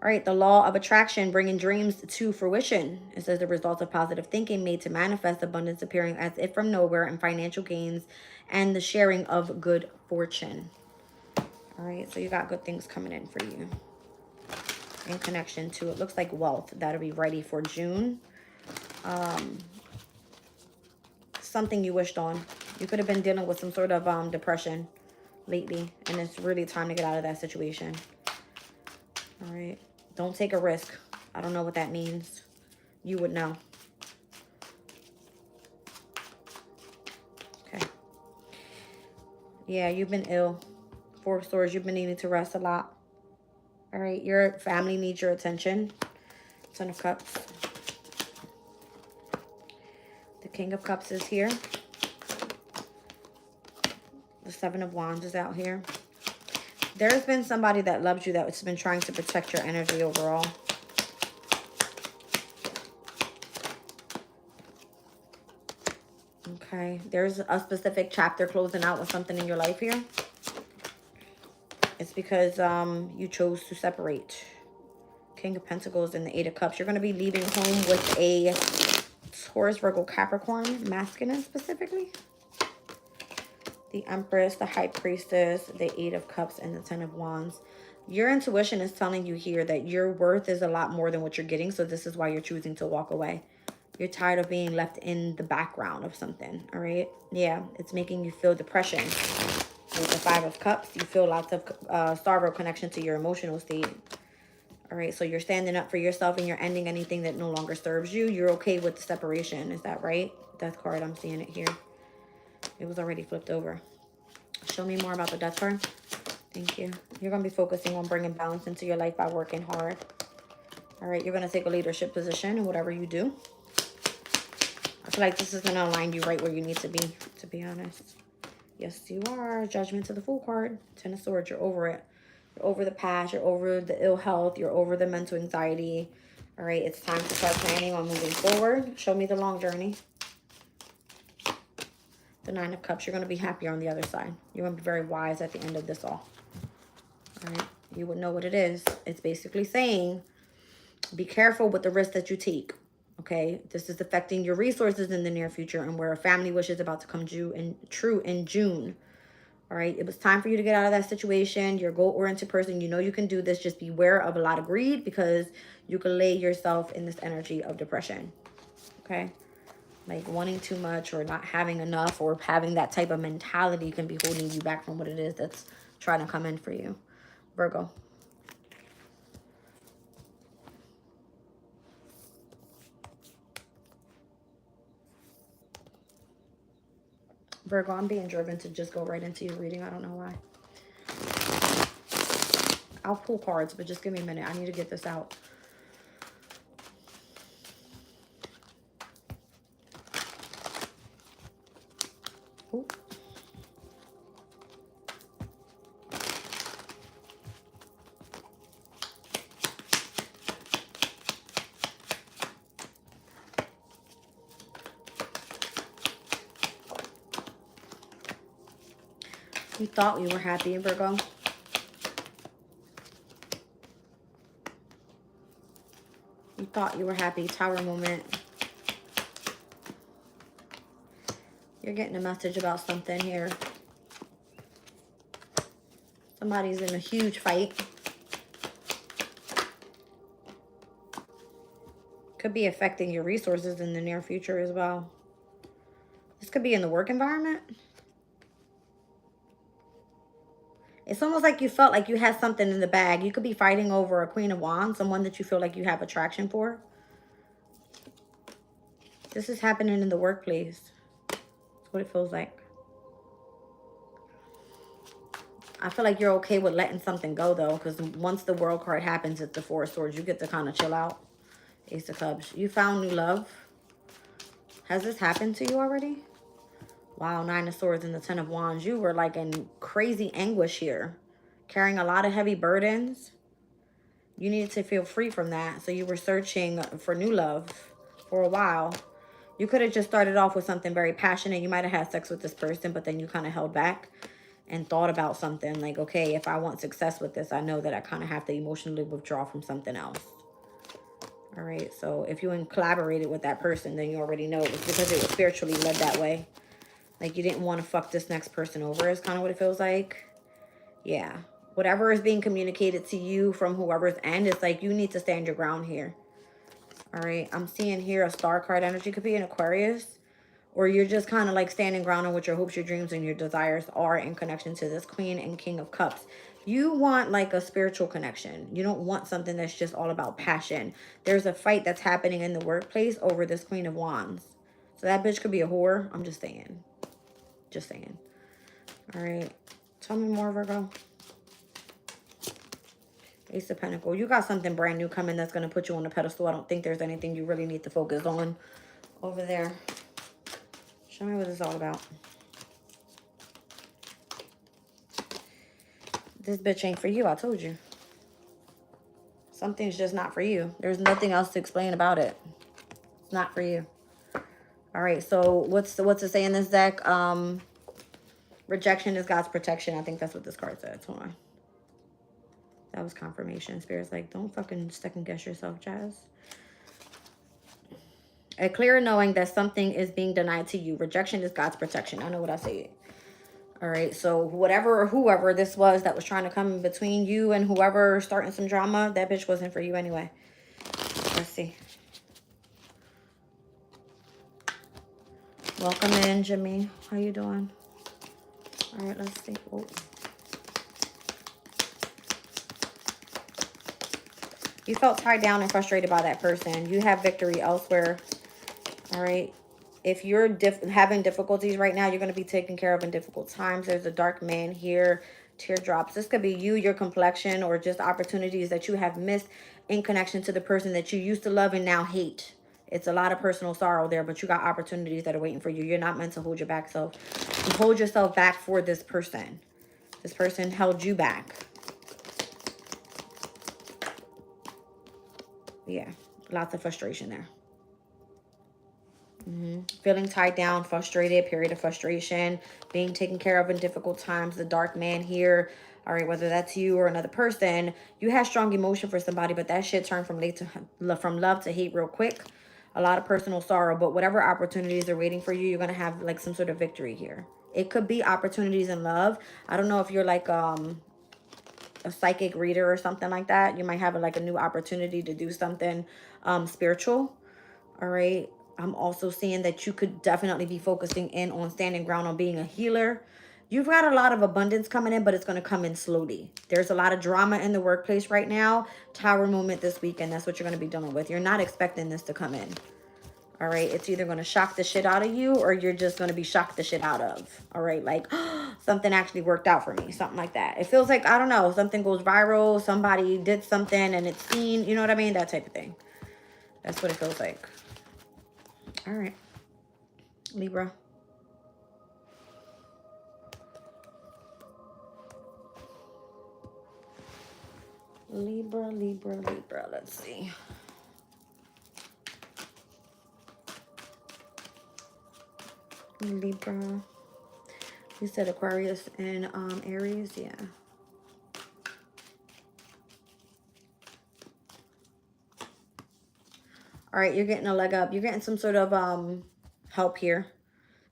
All right, the law of attraction, bringing dreams to fruition. It says the result of positive thinking made to manifest abundance appearing as if from nowhere and financial gains and the sharing of good fortune. All right, so you got good things coming in for you in connection to, it looks like wealth. That'll be ready for June. Something you wished on. You could have been dealing with some sort of depression lately, and it's really time to get out of that situation. All right. Don't take a risk. I don't know what that means. You would know. Okay. Yeah, you've been ill. 4 of Swords, you've been needing to rest a lot. All right, your family needs your attention. 10 of Cups. The King of Cups is here. The 7 of Wands is out here. There's been somebody that loves you that's been trying to protect your energy overall. Okay, there's a specific chapter closing out with something in your life here. It's because you chose to separate. King of Pentacles and the 8 of Cups. You're going to be leaving home with a Taurus, Virgo, Capricorn, masculine specifically. The Empress, the High Priestess, the 8 of Cups, and the 10 of Wands. Your intuition is telling you here that your worth is a lot more than what you're getting. So this is why you're choosing to walk away. You're tired of being left in the background of something. All right. Yeah. It's making you feel depression. With the 5 of Cups, you feel lots of sorrow connection to your emotional state. All right. So you're standing up for yourself and you're ending anything that no longer serves you. You're okay with the separation. Is that right? Death card. I'm seeing it here. It was already flipped over. Show me more about the Death card. Thank you. You're going to be focusing on bringing balance into your life by working hard. All right. You're going to take a leadership position in whatever you do. I feel like this is going to align you right where you need to be honest. Yes, you are. Judgment to the Fool card. Ten of Swords. You're over it. You're over the past. You're over the ill health. You're over the mental anxiety. All right, it's time to start planning on moving forward. Show me the long journey. The Nine of Cups. You're going to be happier on the other side. You're going to be very wise at the end of this all. All right, you would know what it is. It's basically saying, be careful with the risk that you take. Okay, this is affecting your resources in the near future, and where a family wish is about to come true in June. All right, it was time for you to get out of that situation. You're a goal-oriented person. You know you can do this. Just beware of a lot of greed, because you can lay yourself in this energy of depression. Okay, like wanting too much or not having enough or having that type of mentality can be holding you back from what it is that's trying to come in for you. Virgo. Virgo, I'm being driven to just go right into your reading. I don't know why. I'll pull cards, but just give me a minute. I need to get this out. Ooh. You thought you were happy, Virgo. You thought you were happy. Tower moment. You're getting a message about something here. Somebody's in a huge fight. Could be affecting your resources in the near future as well. This could be in the work environment. It's almost like you felt like you had something in the bag. You could be fighting over a Queen of Wands, someone that you feel like you have attraction for. This is happening in the workplace. That's what it feels like. I feel like you're okay with letting something go, though, because once the World card happens, it's the Four of Swords. You get to kind of chill out. Ace of Cups. You found new love. Has this happened to you already? Wow, Nine of Swords and the Ten of Wands. You were like in crazy anguish here. Carrying a lot of heavy burdens. You needed to feel free from that. So you were searching for new love for a while. You could have just started off with something very passionate. You might have had sex with this person, but then you kind of held back and thought about something like, okay, if I want success with this, I know that I kind of have to emotionally withdraw from something else. All right, so if you collaborated with that person, then you already know it was because it was spiritually led that way. Like you didn't want to fuck this next person over is kind of what it feels like. Yeah. Whatever is being communicated to you from whoever's end, it's like you need to stand your ground here. All right. I'm seeing here a star card energy. Could be an Aquarius. Or you're just kind of like standing ground on what your hopes, your dreams, and your desires are in connection to this Queen and King of Cups. You want like a spiritual connection. You don't want something that's just all about passion. There's a fight that's happening in the workplace over this Queen of Wands. So that bitch could be a whore. I'm just saying. Just saying. All right. Tell me more, Virgo. Ace of Pentacles. You got something brand new coming that's going to put you on a pedestal. I don't think there's anything you really need to focus on over there. Show me what it's all about. This bitch ain't for you. I told you. Something's just not for you. There's nothing else to explain about it. It's not for you. All right. So what's it say in this deck? Rejection is God's protection. I think that's what this card says. Hold on. That was confirmation. Spirit's like, don't fucking second guess yourself, Jazz. A clear knowing that something is being denied to you. Rejection is God's protection. I know what I said. All right. So whatever or whoever this was that was trying to come in between you and whoever starting some drama, that bitch wasn't for you anyway. Let's see. Welcome in, Jimmy. How you doing? All right. Let's see. Oh. You felt tied down and frustrated by that person. You have victory elsewhere. All right. If you're having difficulties right now, you're going to be taken care of in difficult times. There's a dark man here. Teardrops. This could be you, your complexion, or just opportunities that you have missed in connection to the person that you used to love and now hate. It's a lot of personal sorrow there, but you got opportunities that are waiting for you. You're not meant to hold your back self. You hold yourself back for this person. This person held you back. Yeah, lots of frustration there. Feeling tied down, frustrated, period of frustration, being taken care of in difficult times, the dark man here. All right, whether that's you or another person, you have strong emotion for somebody, but that shit turned from love to hate real quick. A lot of personal sorrow, but whatever opportunities are waiting for you, you're gonna have like some sort of victory here. It could be opportunities in love. I don't know if you're like a psychic reader or something like that. You might have like a new opportunity to do something spiritual. All right. I'm also seeing that you could definitely be focusing in on standing ground on being a healer. You've got a lot of abundance coming in, but it's going to come in slowly. There's a lot of drama in the workplace right now. Tower moment this weekend. That's what you're going to be dealing with. You're not expecting this to come in. All right. It's either going to shock the shit out of you or you're just going to be shocked the shit out of. All right. Like something actually worked out for me. Something like that. It feels like, I don't know, something goes viral. Somebody did something and it's seen. You know what I mean? That type of thing. That's what it feels like. All right, Libra. Libra. Let's see. Libra. You said Aquarius and Aries, yeah. All right, you're getting a leg up. You're getting some sort of help here.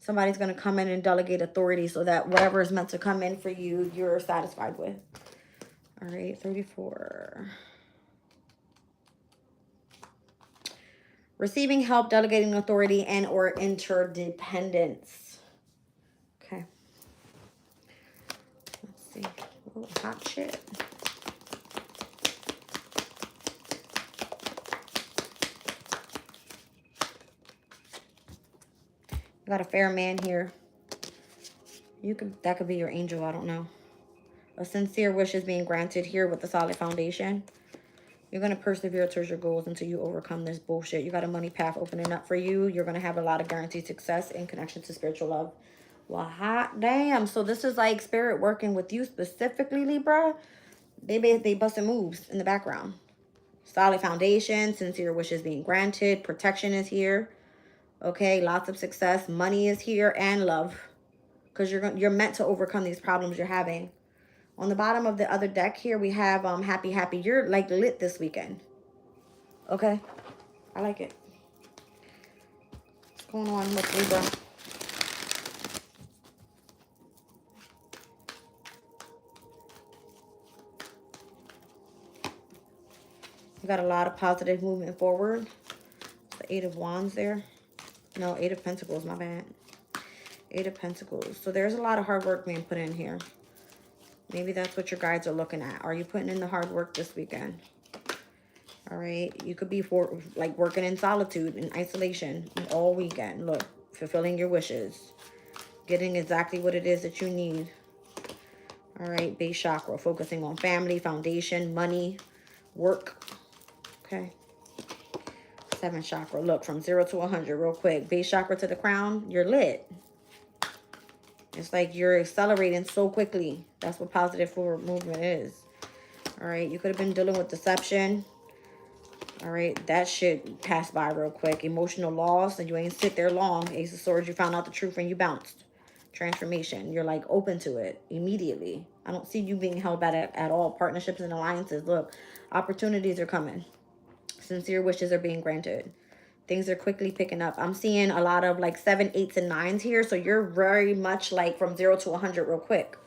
Somebody's going to come in and delegate authority so that whatever is meant to come in for you, you're satisfied with. All right, 34. Receiving help, delegating authority, and or interdependence. Okay. Let's see. Oh, hot shit. Got a fair man here. That could be your angel, I don't know. A sincere wish is being granted here with a solid foundation. You're going to persevere towards your goals until you overcome this bullshit. You got a money path opening up for you. You're going to have a lot of guaranteed success in connection to spiritual love. Well, hot damn. So this is like spirit working with you specifically, Libra. They busting moves in the background. Solid foundation, sincere wishes being granted. Protection is here. Okay, lots of success. Money is here and love. Because you're meant to overcome these problems you're having. On the bottom of the other deck here, we have happy. You're like lit this weekend. Okay, I like it. What's going on with Libra? You got a lot of positive movement forward. The Eight of Wands there. No, Eight of Pentacles, my bad. Eight of Pentacles. So there's a lot of hard work being put in here. Maybe that's what your guides are looking at. Are you putting in the hard work this weekend? All right. You could be like working in solitude and isolation all weekend. Look, fulfilling your wishes. Getting exactly what it is that you need. All right. Base chakra. Focusing on family, foundation, money, work. Okay. Seventh chakra. Look, from 0 to 100 real quick. Base chakra to the crown. You're lit. It's like you're accelerating so quickly. That's what positive forward movement is. All right. You could have been dealing with deception. All right. That shit passed by real quick. Emotional loss. And you ain't sit there long. Ace of Swords. You found out the truth and you bounced. Transformation. You're like open to it immediately. I don't see you being held back at all. Partnerships and alliances. Look, opportunities are coming. Sincere wishes are being granted. Things are quickly picking up. I'm seeing a lot of like 7, 8s, and 9s here. So you're very much like from 0 to 100 real quick.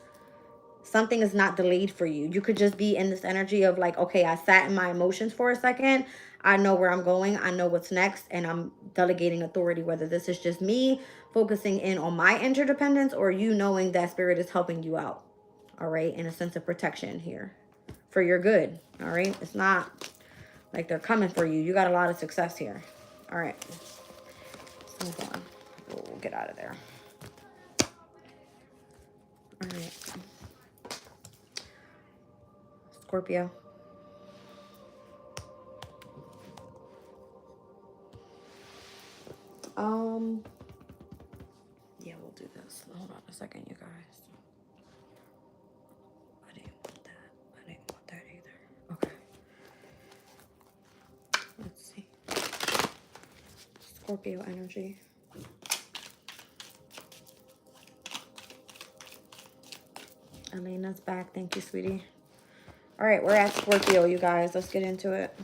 Something is not delayed for you. You could just be in this energy of like, okay, I sat in my emotions for a second. I know where I'm going. I know what's next. And I'm delegating authority, whether this is just me focusing in on my interdependence or you knowing that spirit is helping you out. All right. In a sense of protection here for your good. All right. It's not like they're coming for you. You got a lot of success here. All right. Let's move on. We'll get out of there. All right. Scorpio. Yeah, we'll do this. Hold on a second, you guys. I didn't want that. I didn't want that either. Okay. Let's see. Scorpio energy. Elena's back. Thank you, sweetie. All right, we're at Scorpio, you guys. Let's get into it.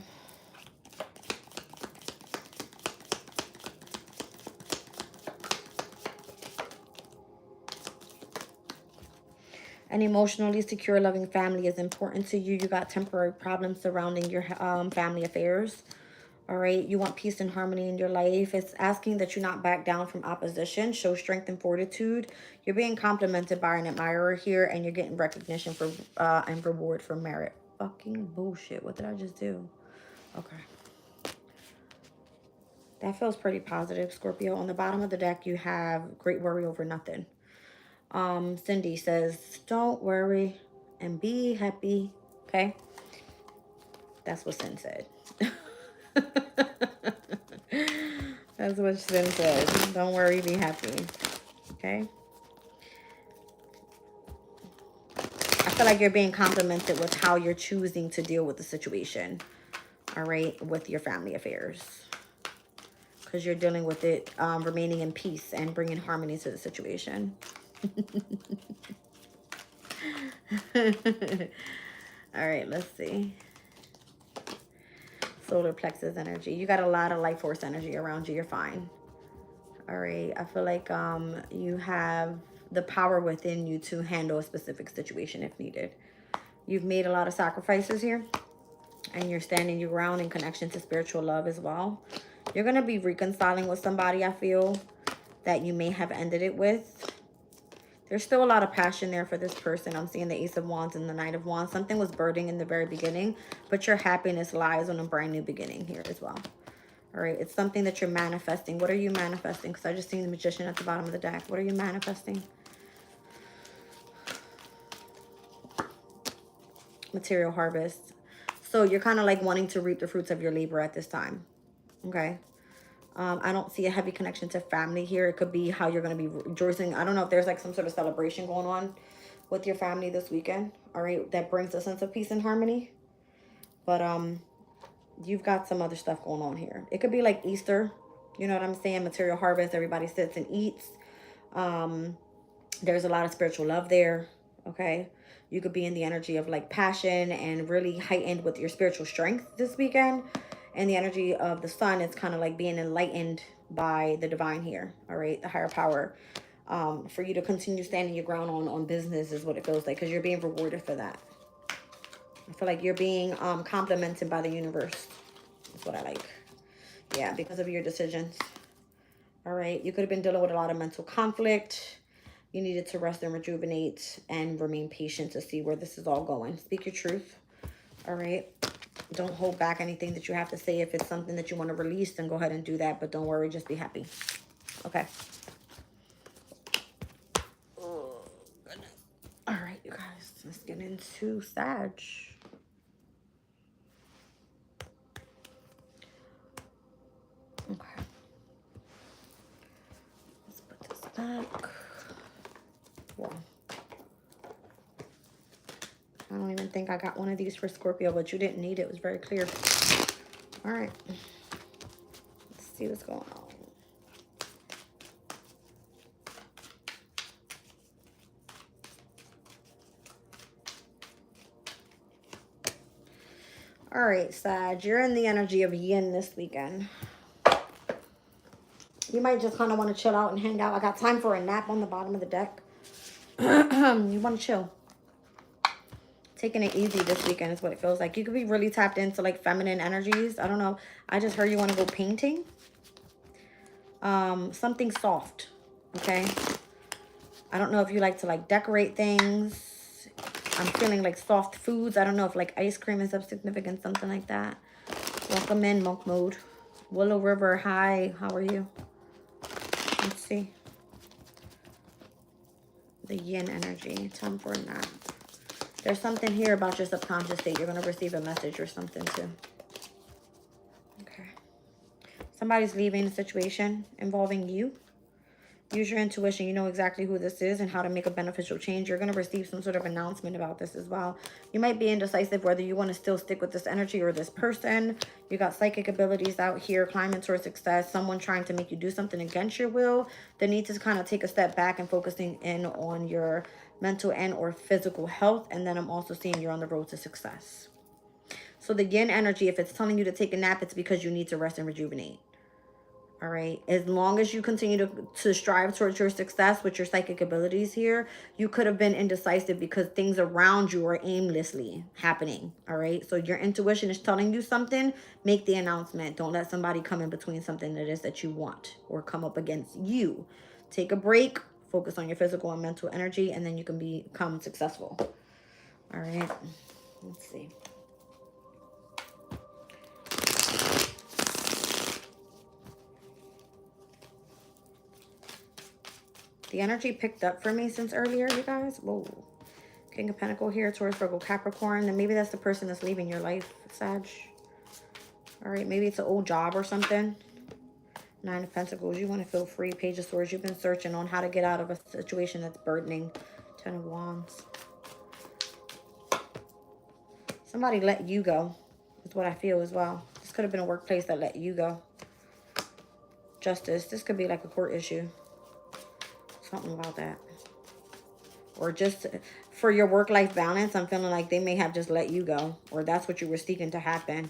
An emotionally secure, loving family is important to you. You got temporary problems surrounding your family affairs. All right, you want peace and harmony in your life. It's asking that you not back down from opposition. Show strength and fortitude. You're being complimented by an admirer here, and you're getting recognition for and reward for merit. Fucking bullshit. What did I just do? Okay. That feels pretty positive, Scorpio. On the bottom of the deck, you have great worry over nothing. Cindy says, don't worry and be happy. Okay. That's what Sin said. That's what Sin said. Don't worry, be happy. Okay. I feel like you're being complimented with how you're choosing to deal with the situation. All right. With your family affairs. Because you're dealing with it, remaining in peace and bringing harmony to the situation. All right, let's see. Solar plexus energy. You got a lot of life force energy around you. You're fine. All right. I feel like you have the power within you to handle a specific situation if needed. You've made a lot of sacrifices here. And you're standing your ground in connection to spiritual love as well. You're going to be reconciling with somebody, I feel, that you may have ended it with. There's still a lot of passion there for this person. I'm seeing the Ace of Wands and the Knight of Wands. Something was burning in the very beginning, but your happiness lies on a brand new beginning here as well. All right, it's something that you're manifesting. What are you manifesting? Because I just seen the Magician at the bottom of the deck. What are you manifesting? Material harvest. So you're kind of like wanting to reap the fruits of your labor at this time. Okay. I don't see a heavy connection to family here. It could be how you're going to be rejoicing. I don't know if there's like some sort of celebration going on with your family this weekend. All right. That brings a sense of peace and harmony. But you've got some other stuff going on here. It could be like Easter. You know what I'm saying? Material harvest. Everybody sits and eats. There's a lot of spiritual love there. Okay. You could be in the energy of like passion and really heightened with your spiritual strength this weekend. And the energy of the sun is kind of like being enlightened by the divine here. All right. The higher power. For you to continue standing your ground on business is what it feels like. Because you're being rewarded for that. I feel like you're being complimented by the universe. That's what I like. Yeah. Because of your decisions. All right. You could have been dealing with a lot of mental conflict. You needed to rest and rejuvenate and remain patient to see where this is all going. Speak your truth. All right. Don't hold back anything that you have to say. If it's something that you want to release, then go ahead and do that. But don't worry, just be happy. Okay. Oh, goodness. All right, you guys. Let's get into Sag. Okay. Let's put this back. Whoa. I don't even think I got one of these for Scorpio, but you didn't need it. It was very clear. All right. Let's see what's going on. All right, Sag. You're in the energy of yin this weekend. You might just kind of want to chill out and hang out. I got time for a nap on the bottom of the deck. You want to chill. Taking it easy this weekend is what it feels like. You could be really tapped into like feminine energies. I don't know. I just heard you want to go painting. Something soft. Okay. I don't know if you like to like decorate things. I'm feeling like soft foods. I don't know if like ice cream is of significance. Something like that. Welcome in, monk mode. Willow River. Hi. How are you? Let's see. The yin energy. Time for a nap. There's something here about your subconscious state. You're going to receive a message or something too. Okay. Somebody's leaving a situation involving you. Use your intuition. You know exactly who this is and how to make a beneficial change. You're going to receive some sort of announcement about this as well. You might be indecisive whether you want to still stick with this energy or this person. You got psychic abilities out here, climbing towards success, someone trying to make you do something against your will. The need to kind of take a step back and focusing in on your mental and or physical health. And then I'm also seeing you're on the road to success. So the yin energy, if it's telling you to take a nap, it's because you need to rest and rejuvenate. All right. As long as you continue to strive towards your success with your psychic abilities here, you could have been indecisive because things around you are aimlessly happening. All right. So your intuition is telling you something. Make the announcement. Don't let somebody come in between something that is that you want or come up against you. Take a break. Focus on your physical and mental energy, and then you can become successful. All right. Let's see. The energy picked up for me since earlier, you guys. Whoa. King of Pentacles here, Taurus, Virgo, Capricorn. And maybe that's the person that's leaving your life, Sag. All right, maybe it's an old job or something. Nine of Pentacles, you want to feel free. Page of Swords, you've been searching on how to get out of a situation that's burdening. Ten of Wands. Somebody let you go, is what I feel as well. This could have been a workplace that let you go. Justice, this could be like a court issue. Something about that. Or just for your work-life balance, I'm feeling like they may have just let you go. Or that's what you were seeking to happen.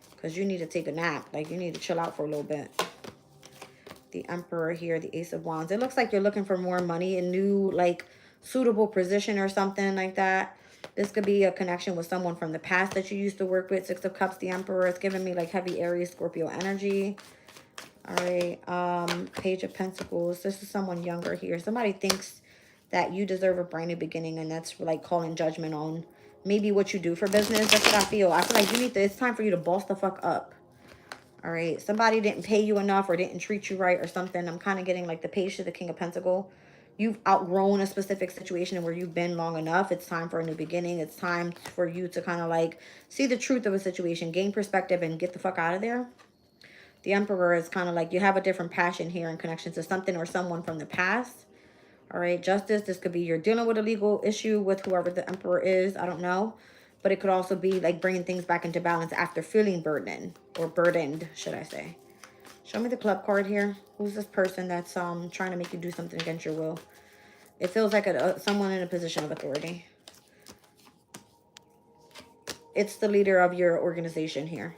Because you need to take a nap. Like, you need to chill out for a little bit. The Emperor here, the Ace of Wands. It looks like you're looking for more money, a new, like, suitable position or something like that. This could be a connection with someone from the past that you used to work with. Six of Cups, the Emperor. It's giving me, like, heavy Aries, Scorpio energy. All right, Page of Pentacles. This is someone younger here. Somebody thinks that you deserve a brand new beginning, and that's like calling judgment on maybe what you do for business. That's what I feel. I feel like you need to, it's time for you to boss the fuck up. All right, somebody didn't pay you enough or didn't treat you right or something. I'm kind of getting like the Page to the King of Pentacles. You've outgrown a specific situation where you've been long enough. It's time for a new beginning. It's time for you to kind of like see the truth of a situation, gain perspective, and get the fuck out of there. The Emperor is kind of like you have a different passion here in connection to something or someone from the past. All right, Justice. This could be you're dealing with a legal issue with whoever the Emperor is. I don't know. But it could also be like bringing things back into balance after feeling burdened, or burdened, should I say. Show me the Club card here. Who's this person that's trying to make you do something against your will? It feels like someone in a position of authority. It's the leader of your organization here.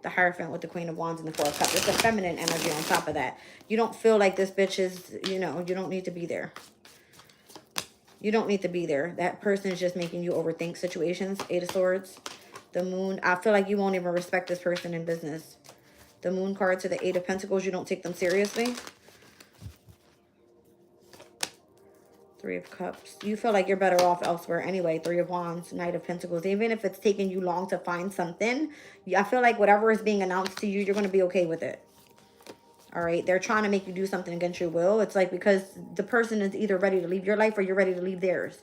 The Hierophant with the Queen of Wands and the Four of Cups. It's a feminine energy on top of that. You don't feel like this bitch is, you know, you don't need to be there. You don't need to be there. That person is just making you overthink situations. Eight of Swords. The Moon. I feel like you won't even respect this person in business. The Moon card to the Eight of Pentacles. You don't take them seriously. Three of Cups. You feel like you're better off elsewhere anyway. Three of Wands, Knight of Pentacles. Even if it's taking you long to find something, I feel like whatever is being announced to you, you're going to be okay with it. All right. They're trying to make you do something against your will. It's like because the person is either ready to leave your life or you're ready to leave theirs.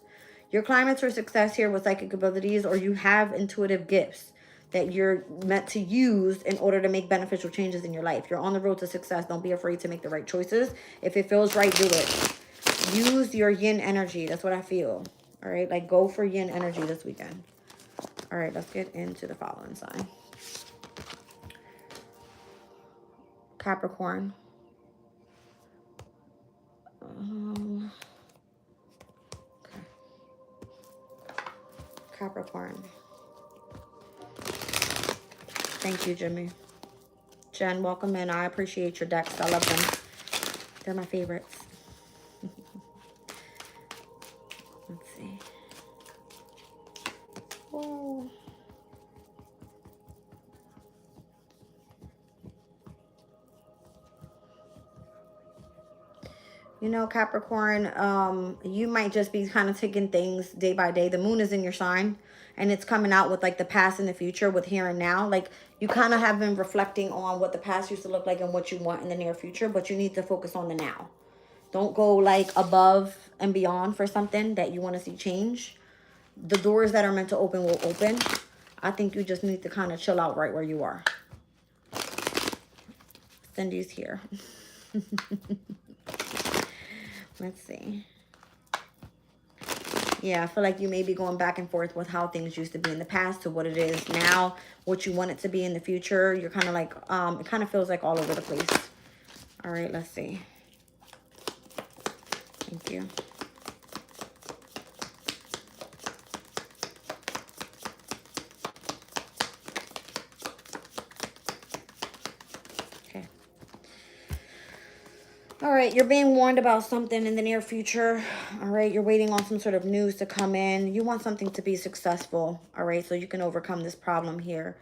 You're climbing for success here with psychic abilities, or you have intuitive gifts that you're meant to use in order to make beneficial changes in your life. You're on the road to success. Don't be afraid to make the right choices. If it feels right, do it. Use your yin energy. That's what I feel. All right. Like go for yin energy this weekend. All right. Let's get into the following sign. Capricorn. Okay. Capricorn. Thank you, Jimmy. Jen, welcome in. I appreciate your decks. I love them. They're my favorites. Let's see. Whoa. You know, Capricorn, you might just be kind of taking things day by day. The moon is in your sign, and it's coming out with like the past and the future with here and now. Like you kind of have been reflecting on what the past used to look like and what you want in the near future, but you need to focus on the now. Don't go like above and beyond for something that you want to see change. The doors that are meant to open will open. I think you just need to kind of chill out right where you are. Cindy's here. Let's see. Yeah, I feel like you may be going back and forth with how things used to be in the past to what it is now, what you want it to be in the future. You're kind of like, it kind of feels like all over the place. All right, let's see. Thank you. Okay. All right, you're being warned about something in the near future. All right, you're waiting on some sort of news to come in. You want something to be successful. All right, so you can overcome this problem here.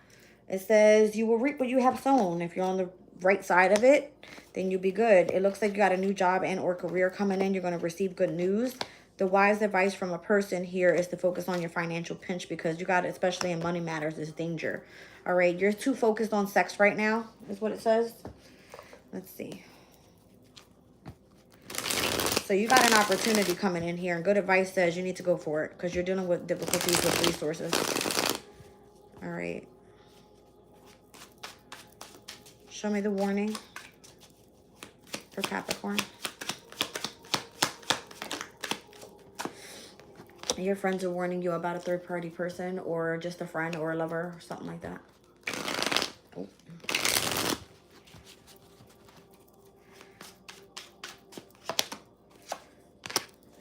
It says you will reap what you have sown. If you're on the right side of it, then you'll be good. It looks like you got a new job and or career coming in. You're going to receive good news. The wise advice from a person here is to focus on your financial pinch because you got, especially in money matters, is danger. All right, you're too focused on sex right now, is what it says. Let's see. So you got an opportunity coming in here, and good advice says you need to go for it because you're dealing with difficulties with resources. All right. Show me the warning for Capricorn. Your friends are warning you about a third-party person or just a friend or a lover or something like that. Oh.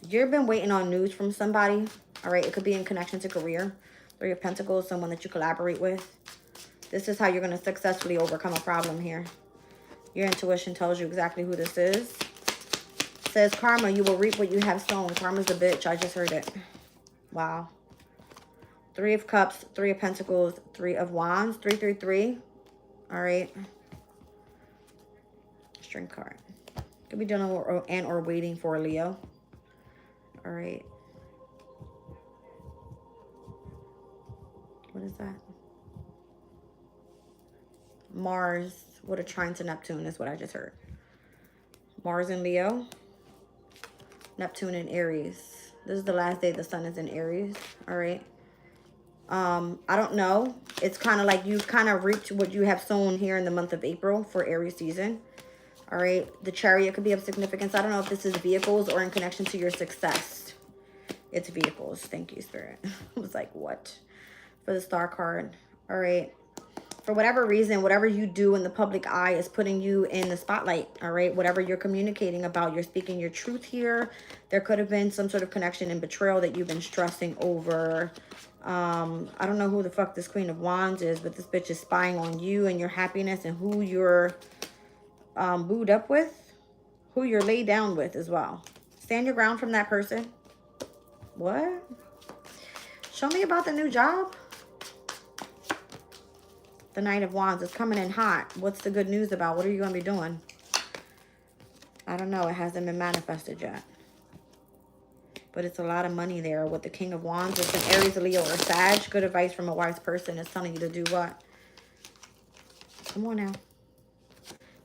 You've been waiting on news from somebody. All right, it could be in connection to career. Three of Pentacles, someone that you collaborate with. This is how you're going to successfully overcome a problem here. Your intuition tells you exactly who this is. It says karma, you will reap what you have sown. Karma's a bitch. I just heard it. Wow. Three of Cups, Three of Pentacles, Three of Wands. 333. All right. String card. Could be dealing with and or waiting for a Leo. All right. What is that? Mars with a trine to Neptune is what I just heard. Mars in Leo. Neptune in Aries. This is the last day the sun is in Aries. All right. I don't know. It's kind of like you've kind of reaped what you have sown here in the month of April for Aries season. All right. The Chariot could be of significance. I don't know if this is vehicles or in connection to your success. It's vehicles. Thank you, Spirit. I was like, what? For the Star card. All right. For whatever reason, whatever you do in the public eye is putting you in the spotlight, all right? Whatever you're communicating about, you're speaking your truth here. There could have been some sort of connection and betrayal that you've been stressing over. I don't know who the fuck this Queen of Wands is, but this bitch is spying on you and your happiness and who you're booed up with, who you're laid down with as well. Stand your ground from that person. What? Show me about the new job. The Knight of Wands is coming in hot. What's the good news about? What are you going to be doing? I don't know. It hasn't been manifested yet. But it's a lot of money there with the King of Wands. It's an Aries, Leo, or Sag. Good advice from a wise person is telling you to do what? Come on now.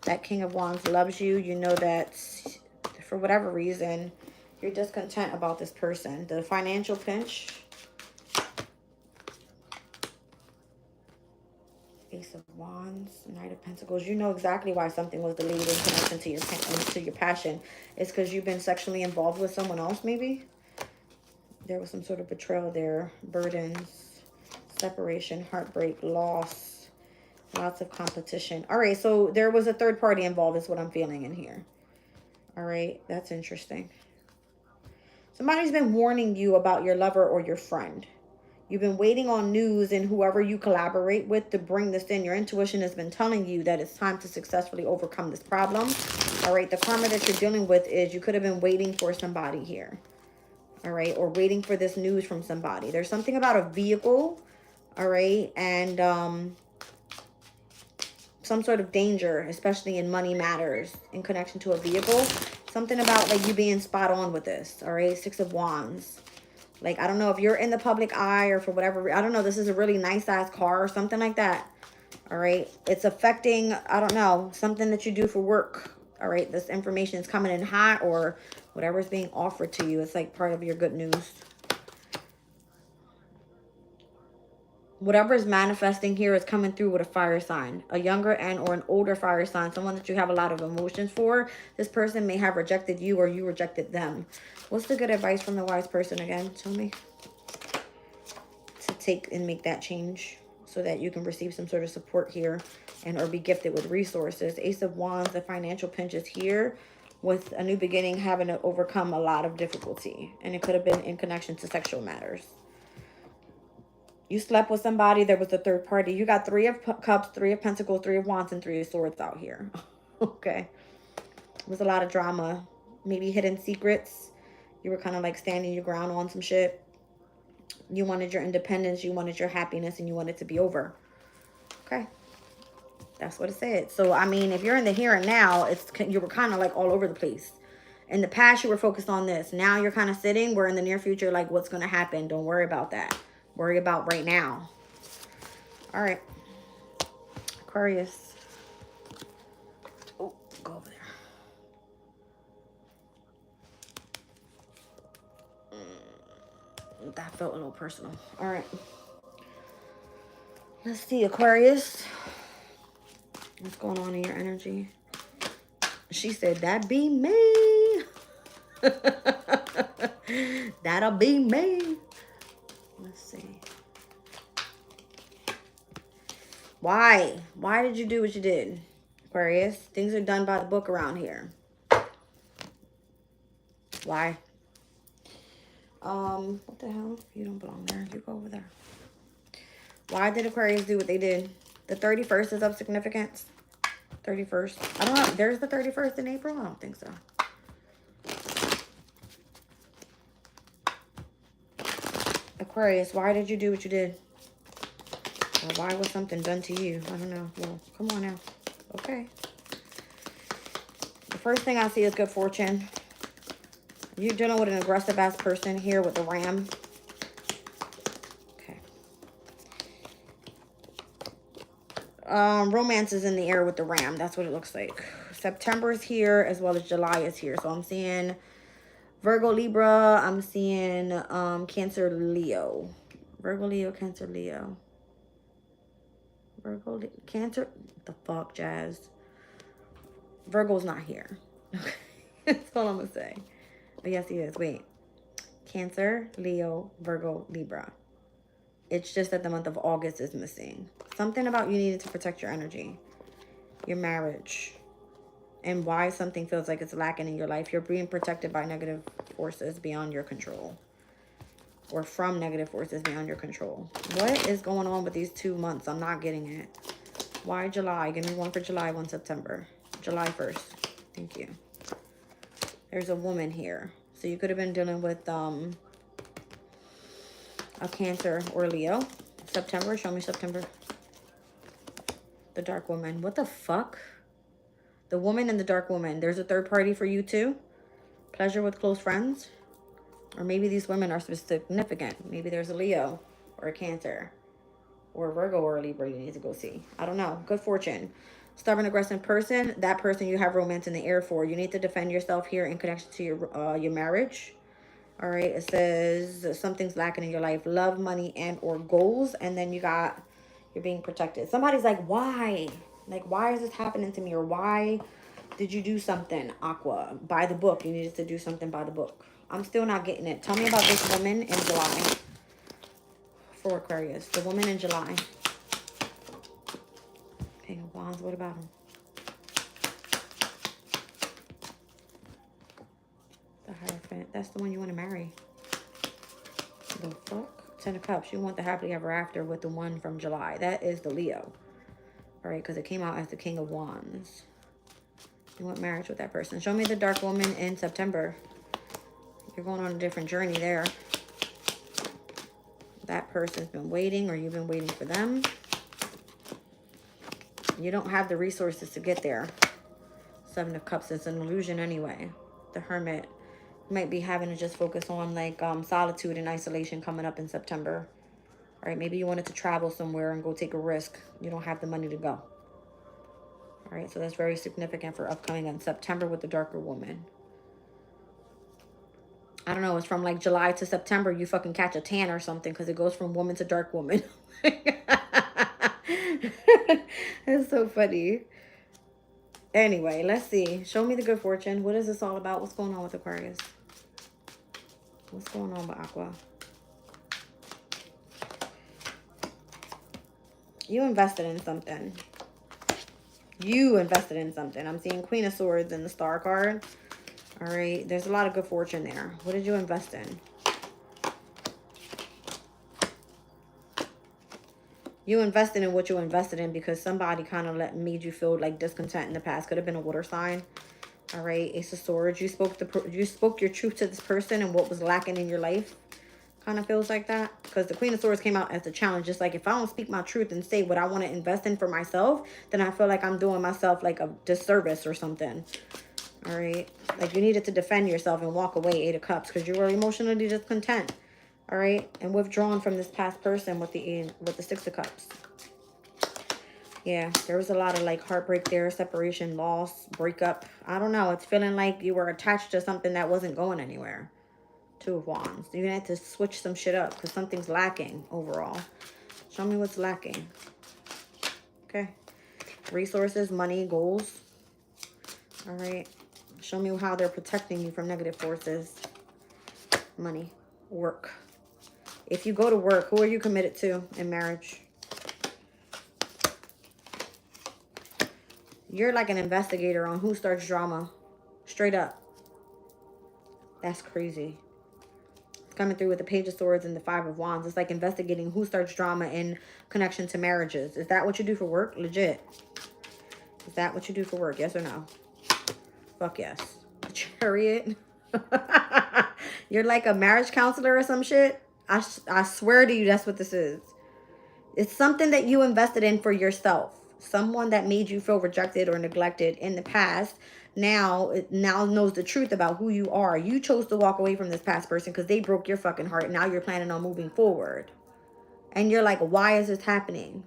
That King of Wands loves you. You know that for whatever reason, you're discontent about this person. The financial pinch. Ace of Wands, Knight of Pentacles. You know exactly why something was delayed in connection to your passion. It's because you've been sexually involved with someone else, maybe. There was some sort of betrayal there. Burdens, separation, heartbreak, loss, lots of competition. All right, so there was a third party involved is what I'm feeling in here. All right, that's interesting. Somebody's been warning you about your lover or your friend. You've been waiting on news and whoever you collaborate with to bring this in. Your intuition has been telling you that it's time to successfully overcome this problem. All right, the karma that you're dealing with is you could have been waiting for somebody here. All right, or waiting for this news from somebody. There's something about a vehicle, all right, and some sort of danger, especially in money matters in connection to a vehicle. Something about like you being spot on with this, all right? Six of Wands. Like, I don't know if you're in the public eye or for whatever, I don't know, this is a really nice ass car or something like that. All right. It's affecting, I don't know, something that you do for work. All right. This information is coming in hot or whatever is being offered to you. It's like part of your good news. Whatever is manifesting here is coming through with a fire sign, a younger and or an older fire sign, someone that you have a lot of emotions for. This person may have rejected you or you rejected them. What's the good advice from the wise person again? Tell me. To take and make that change so that you can receive some sort of support here and or be gifted with resources. Ace of Wands, the financial pinch is here with a new beginning, having to overcome a lot of difficulty. And it could have been in connection to sexual matters. You slept with somebody. There was a third party. You got 3 of Cups, 3 of Pentacles, 3 of Wands, and 3 of Swords out here. Okay. There's a lot of drama. Maybe hidden secrets. You were kind of like standing your ground on some shit. You wanted your independence. You wanted your happiness. And you wanted to be over. Okay. That's what it said. So, I mean, if you're in the here and now, you were kind of like all over the place. In the past, you were focused on this. Now you're kind of sitting. We're in the near future. Like, what's going to happen? Don't worry about that. Worry about right now. All right. Aquarius. Oh, go over there. That felt a little personal. All right. Let's see, Aquarius. What's going on in your energy? She said, that be me. That'll be me. Let's see. Why? Why did you do what you did, Aquarius? Things are done by the book around here. Why? What the hell? You don't belong there. You go over there. Why did Aquarius do what they did? The 31st is of significance. 31st. I don't know. There's the 31st in April? I don't think so. Aquarius, why did you do what you did? Or why was something done to you? I don't know. Well, come on now. Okay. The first thing I see is good fortune. You're dealing with an aggressive-ass person here with the ram. Okay. Romance is in the air with the ram. That's what it looks like. September is here as well as July is here. So I'm seeing Virgo, Libra. I'm seeing Cancer, Leo. Virgo, Leo, Cancer, Leo. Virgo, Cancer. The fuck, Jazz. Virgo's not here. Okay. That's all I'm going to say. But yes, he is. Wait. Cancer, Leo, Virgo, Libra. It's just that the month of August is missing. Something about you needed to protect your energy. Your marriage. And why something feels like it's lacking in your life. You're being protected by negative forces beyond your control. Or from negative forces beyond your control. What is going on with these 2 months? I'm not getting it. Why July? Give me one for July, one September. July 1st. Thank you. There's a woman here. So you could have been dealing with a Cancer or Leo. September. Show me September. The dark woman. What the fuck? The woman and the dark woman. There's a third party for you too. Pleasure with close friends. Or maybe these women are significant. Maybe there's a Leo or a Cancer. Or a Virgo or a Libra you need to go see. I don't know. Good fortune. Stubborn, aggressive person. That person you have romance in the air for. You need to defend yourself here in connection to your marriage. All right. It says something's lacking in your life. Love, money, and or goals. And then you're being protected. Somebody's like, why? Like, why is this happening to me? Or why did you do something, Aqua? By the book. You needed to do something by the book. I'm still not getting it. Tell me about this woman in July. For Aquarius. The woman in July. King of Wands. What about him? The Hierophant. That's the one you want to marry. The fuck? 10 of Cups. You want the happily ever after with the one from July. That is the Leo. All right, because it came out as the King of Wands. You want marriage with that person. Show me the dark woman in September. You're going on a different journey there. That person's been waiting or you've been waiting for them. You don't have the resources to get there. 7 of Cups is an illusion anyway. The Hermit. You might be having to just focus on like solitude and isolation coming up in September. All right, maybe you wanted to travel somewhere and go take a risk. You don't have the money to go. All right, so that's very significant for upcoming in September with the darker woman. I don't know, it's from like July to September, you fucking catch a tan or something because it goes from woman to dark woman. It's so funny. Anyway, let's see. Show me the good fortune. What is this all about? What's going on with Aquarius? What's going on with Aqua? You invested in something. You invested in something. I'm seeing Queen of Swords in the Star card. All right. There's a lot of good fortune there. What did you invest in? You invested in what you invested in because somebody kind of made you feel like discontent in the past. Could have been a water sign. All right. Ace of Swords. You spoke your truth to this person and what was lacking in your life. Kind of feels like that because the Queen of Swords came out as a challenge. Just like if I don't speak my truth and say what I want to invest in for myself, then I feel like I'm doing myself like a disservice or something. All right. Like you needed to defend yourself and walk away, 8 of Cups, because you were emotionally discontent. All right. And withdrawn from this past person with the 6 of Cups. Yeah. There was a lot of like heartbreak there, separation, loss, breakup. I don't know. It's feeling like you were attached to something that wasn't going anywhere. 2 of Wands. You're going to have to switch some shit up because something's lacking overall. Show me what's lacking. Okay. Resources, money, goals. All right. Show me how they're protecting you from negative forces. Money. Work. If you go to work, who are you committed to in marriage? You're like an investigator on who starts drama. Straight up. That's crazy. Coming through with the Page of Swords and the 5 of Wands. It's like investigating who starts drama in connection to marriages. Is that what you do for work? Legit. Is that what you do for work? Yes or no? Fuck yes. Chariot. You're like a marriage counselor or some shit. I swear to you, that's what this is. It's something that you invested in for yourself. Someone that made you feel rejected or neglected in the past now knows the truth about who you are. You chose to walk away from this past person because they broke your fucking heart. Now you're planning on moving forward. And you're like, why is this happening?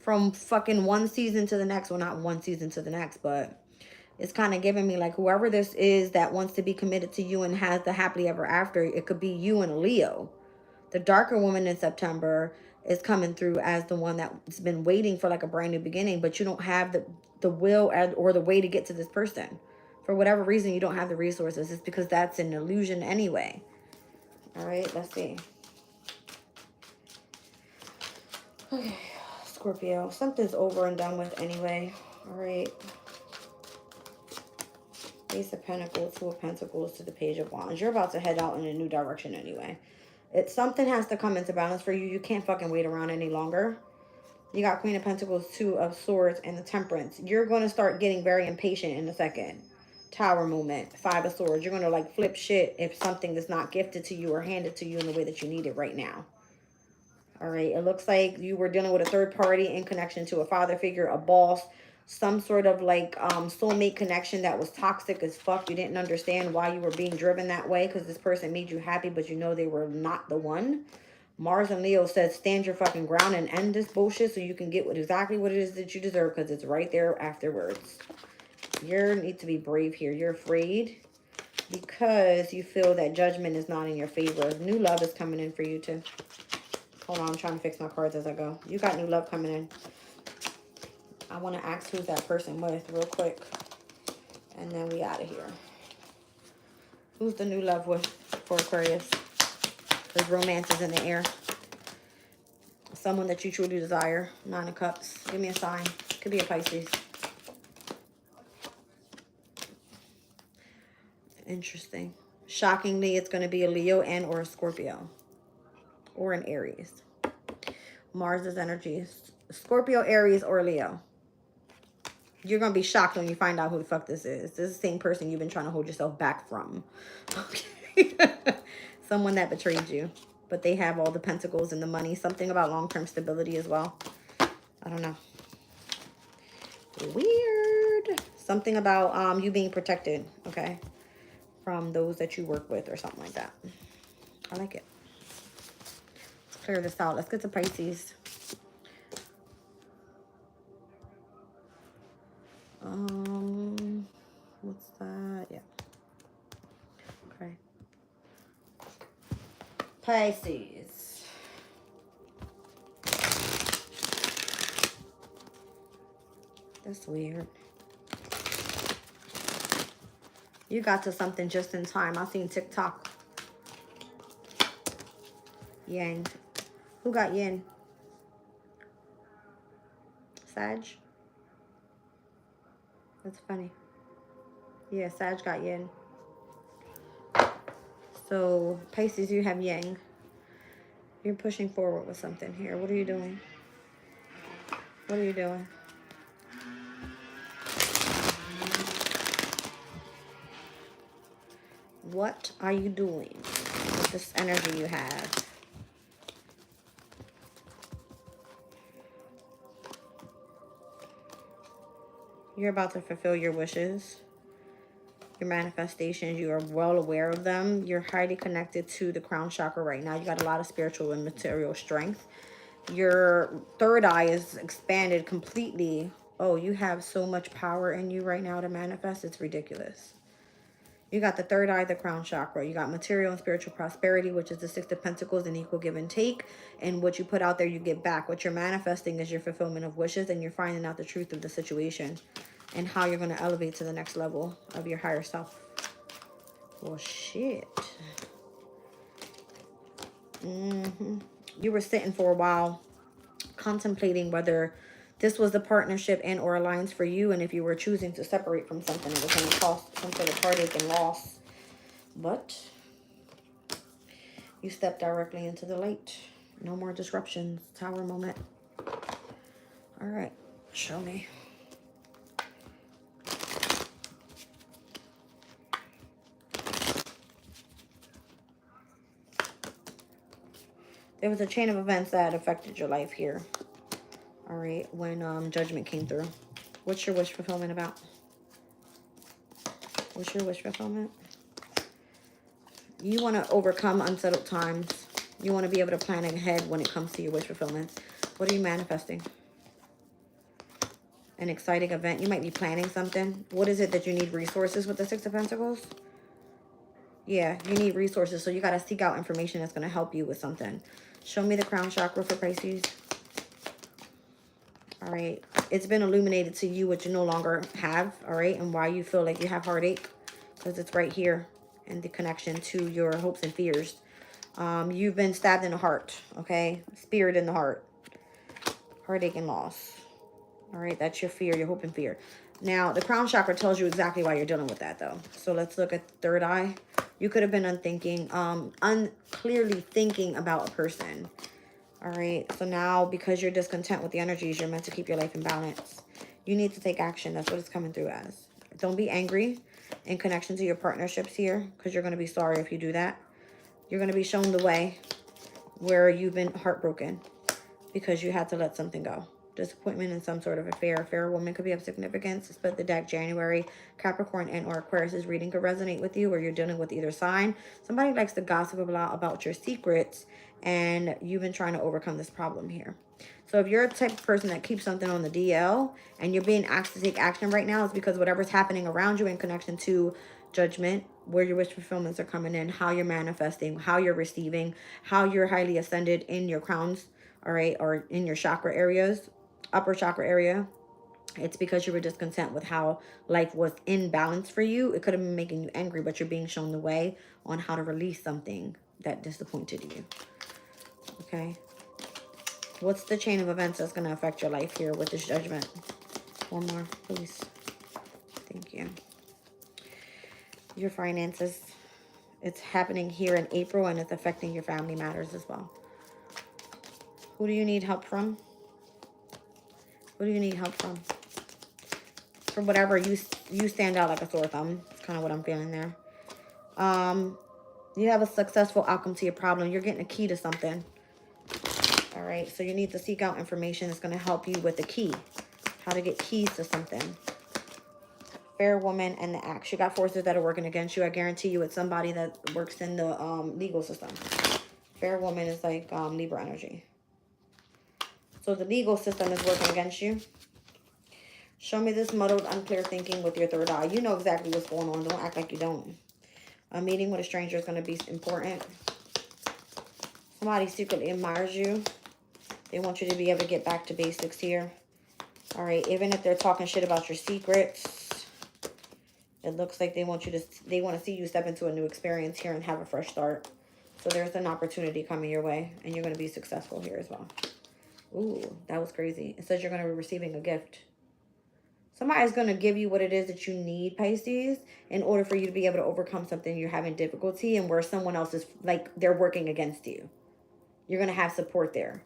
From fucking one season to the next. Well, not one season to the next, but it's kind of giving me like whoever this is that wants to be committed to you and has the happily ever after. It could be you and a Leo. The darker woman in September is coming through as the one that's been waiting for like a brand new beginning, but you don't have the will or the way to get to this person. For whatever reason, you don't have the resources. It's because that's an illusion anyway. All right, let's see. Okay, Scorpio. Something's over and done with anyway. All right. Ace of Pentacles, 2 of Pentacles to the Page of Wands. You're about to head out in a new direction anyway. Something has to come into balance for you. You can't fucking wait around any longer. You got Queen of Pentacles, 2 of Swords, and the Temperance. You're going to start getting very impatient in a second. Tower moment, 5 of Swords. You're going to like flip shit if something is not gifted to you or handed to you in the way that you need it right now. All right. It looks like you were dealing with a third party in connection to a father figure, a boss, some sort of like soulmate connection that was toxic as fuck. You didn't understand why you were being driven that way because this person made you happy, but you know they were not the one. Mars and Leo says stand your fucking ground and end this bullshit so you can get exactly what it is that you deserve because it's right there afterwards. You need to be brave here. You're afraid because you feel that judgment is not in your favor. New love is coming in for you too. Hold on, I'm trying to fix my cards as I go. You got new love coming in. I want to ask who's that person with real quick. And then we out of here. Who's the new love with for Aquarius? There's romance is in the air. Someone that you truly desire. 9 of Cups. Give me a sign. Could be a Pisces. Interesting. Shockingly, it's going to be a Leo and or a Scorpio. Or an Aries. Mars's energies. Scorpio, Aries, or Leo. You're going to be shocked when you find out who the fuck this is. This is the same person you've been trying to hold yourself back from. Okay. Someone that betrayed you. But they have all the pentacles and the money. Something about long-term stability as well. I don't know. Weird. Something about you being protected. Okay. From those that you work with or something like that. I like it. Let's clear this out. Let's get to Pisces. What's that? Yeah. Okay. Pisces. That's weird. You got to something just in time. I seen TikTok. Yang. Who got yin? Sag? That's funny. Yeah, Sag got yin. So, Pisces, you have yang. You're pushing forward with something here. What are you doing? What are you doing? What are you doing with this energy you have? You're about to fulfill your wishes, your manifestations. You are well aware of them. You're highly connected to the crown chakra right now. You got a lot of spiritual and material strength. Your third eye is expanded completely. Oh, you have so much power in you right now to manifest. It's ridiculous. You got the third eye, the crown chakra. You got material and spiritual prosperity, which is the Six of Pentacles, and equal give and take. And what you put out there, you get back. What you're manifesting is your fulfillment of wishes, and you're finding out the truth of the situation and how you're going to elevate to the next level of your higher self. Well, shit. You were sitting for a while contemplating whether this was the partnership and or alliance for you, and if you were choosing to separate from something, it was going to cost some sort of heartache and loss. But you stepped directly into the light. No more disruptions. Tower moment. All right, show me. There was a chain of events that affected your life here. All right, when judgment came through. What's your wish fulfillment about? What's your wish fulfillment? You want to overcome unsettled times. You want to be able to plan ahead when it comes to your wish fulfillments. What are you manifesting? An exciting event. You might be planning something. What is it that you need resources with the Six of Pentacles? Yeah, you need resources. So you got to seek out information that's going to help you with something. Show me the crown chakra for Pisces. All right. It's been illuminated to you what you no longer have. All right. And why you feel like you have heartache. Because it's right here. And the connection to your hopes and fears. You've been stabbed in the heart. Okay. Speared in the heart. Heartache and loss. All right. That's your fear. Your hope and fear. Now, the crown chakra tells you exactly why you're dealing with that, though. So let's look at the third eye. You could have been unclearly thinking about a person. All right. So now, because you're discontent with the energies, you're meant to keep your life in balance. You need to take action. That's what it's coming through as. Don't be angry in connection to your partnerships here, because you're going to be sorry if you do that. You're going to be shown the way where you've been heartbroken because you had to let something go. Disappointment in some sort of affair. A fair woman could be of significance. Split the deck January. Capricorn and or Aquarius reading could resonate with you, or you're dealing with either sign. Somebody likes to gossip a lot about your secrets, and you've been trying to overcome this problem here. So if you're a type of person that keeps something on the DL and you're being asked to take action right now, it's because whatever's happening around you in connection to judgment, where your wish fulfillments are coming in, how you're manifesting, how you're receiving, how you're highly ascended in your crowns, all right, or in your chakra areas, upper chakra area. It's because you were discontent with how life was in balance for you. It could have been making you angry, but you're being shown the way on how to release something that disappointed you. Okay. What's the chain of events that's going to affect your life here with this judgment? One more, please. Thank you. Your finances. It's happening here in April, and it's affecting your family matters as well. Who do you need help from? Who do you need help from? For whatever, you stand out like a sore thumb. That's kind of what I'm feeling there. You have a successful outcome to your problem. You're getting a key to something. All right, so you need to seek out information that's going to help you with the key. How to get keys to something. Fair woman and the axe. You got forces that are working against you. I guarantee you it's somebody that works in the legal system. Fair woman is like Libra energy. So the legal system is working against you. Show me this muddled, unclear thinking with your third eye. You know exactly what's going on. Don't act like you don't. A meeting with a stranger is going to be important. Somebody secretly admires you. They want you to be able to get back to basics here. All right, even if they're talking shit about your secrets, it looks like they want to see you step into a new experience here and have a fresh start. So there's an opportunity coming your way, and you're going to be successful here as well. Ooh, that was crazy. It says you're going to be receiving a gift. Somebody's going to give you what it is that you need, Pisces, in order for you to be able to overcome something you're having difficulty and where someone else is, like, they're working against you. You're going to have support there.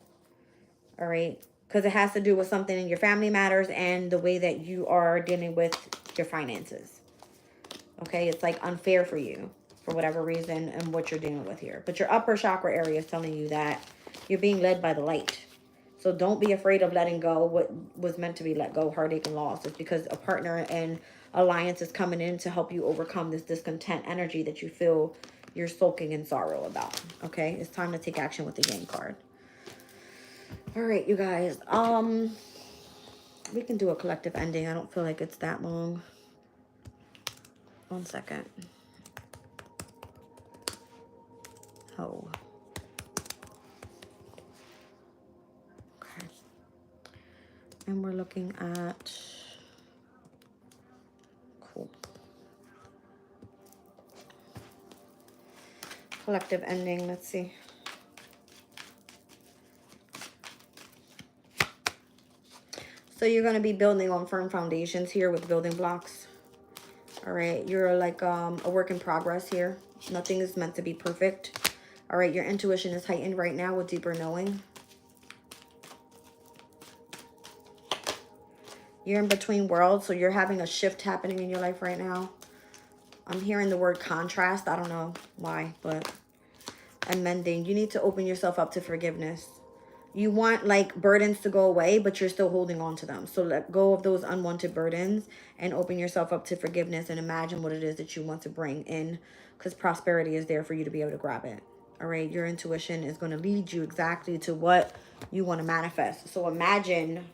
All right? Because it has to do with something in your family matters and the way that you are dealing with your finances. Okay? It's, like, unfair for you for whatever reason and what you're dealing with here. But your upper chakra area is telling you that you're being led by the light. So don't be afraid of letting go what was meant to be let go, heartache and loss. It's because a partner and alliance is coming in to help you overcome this discontent energy that you feel you're sulking in sorrow about. Okay? It's time to take action with the Yang card. All right, you guys. We can do a collective ending. I don't feel like it's that long. 1 second. Oh. And we're looking at, cool. Collective ending, let's see. So you're going to be building on firm foundations here with building blocks. All right, you're like a work in progress here. Nothing is meant to be perfect. All right, your intuition is heightened right now with deeper knowing. You're in between worlds, so you're having a shift happening in your life right now. I'm hearing the word contrast. I don't know why, but amending. You need to open yourself up to forgiveness. You want, like, burdens to go away, but you're still holding on to them. So let go of those unwanted burdens and open yourself up to forgiveness and imagine what it is that you want to bring in, because prosperity is there for you to be able to grab it. All right, your intuition is going to lead you exactly to what you want to manifest. So imagine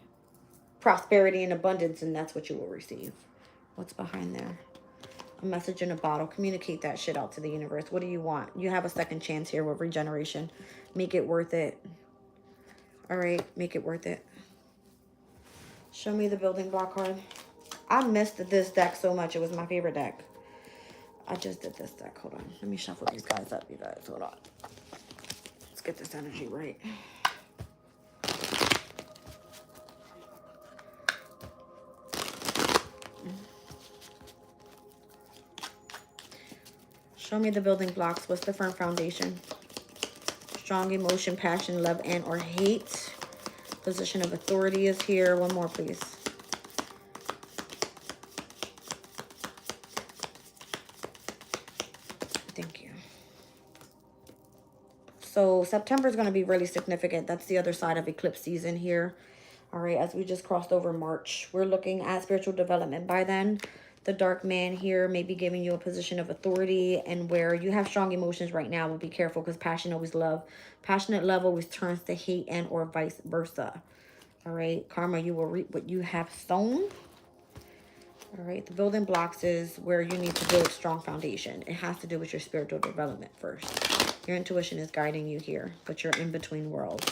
prosperity and abundance, and that's what you will receive. What's behind there? A message in a bottle. Communicate that shit out to the universe. What do you want? You have a second chance here with regeneration. Make it worth it. All right, make it worth it. Show me the building block card. I missed this deck so much. It was my favorite deck. I just did this deck. Hold on. Let me shuffle these guys up, you guys. Hold on. Let's get this energy right. Show me the building blocks. What's the firm foundation? Strong emotion, passion, love, and or hate. Position of authority is here. One more, please. Thank you. So September is going to be really significant. That's the other side of eclipse season here. All right, as we just crossed over March, we're looking at spiritual development by then. The dark man here may be giving you a position of authority, and where you have strong emotions right now, but be careful because passionate love always turns to hate and or vice versa. All right, karma, you will reap what you have sown. All right, the building blocks is where you need to build strong foundation. It has to do with your spiritual development first. Your intuition is guiding you here, but you're in between worlds.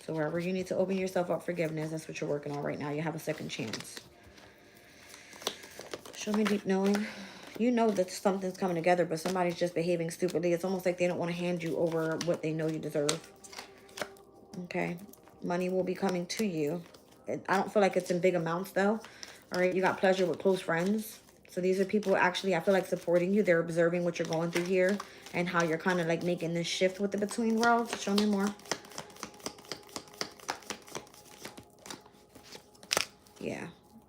So wherever you need to open yourself up forgiveness, that's what you're working on right now. You have a second chance. Show me deep knowing. You know that something's coming together, but somebody's just behaving stupidly. It's almost like they don't want to hand you over what they know you deserve. Okay. Money will be coming to you. I don't feel like it's in big amounts, though. All right. You got pleasure with close friends. So these are people actually, I feel like, supporting you. They're observing what you're going through here and how you're kind of like making this shift with the between worlds. Show me more. Yeah.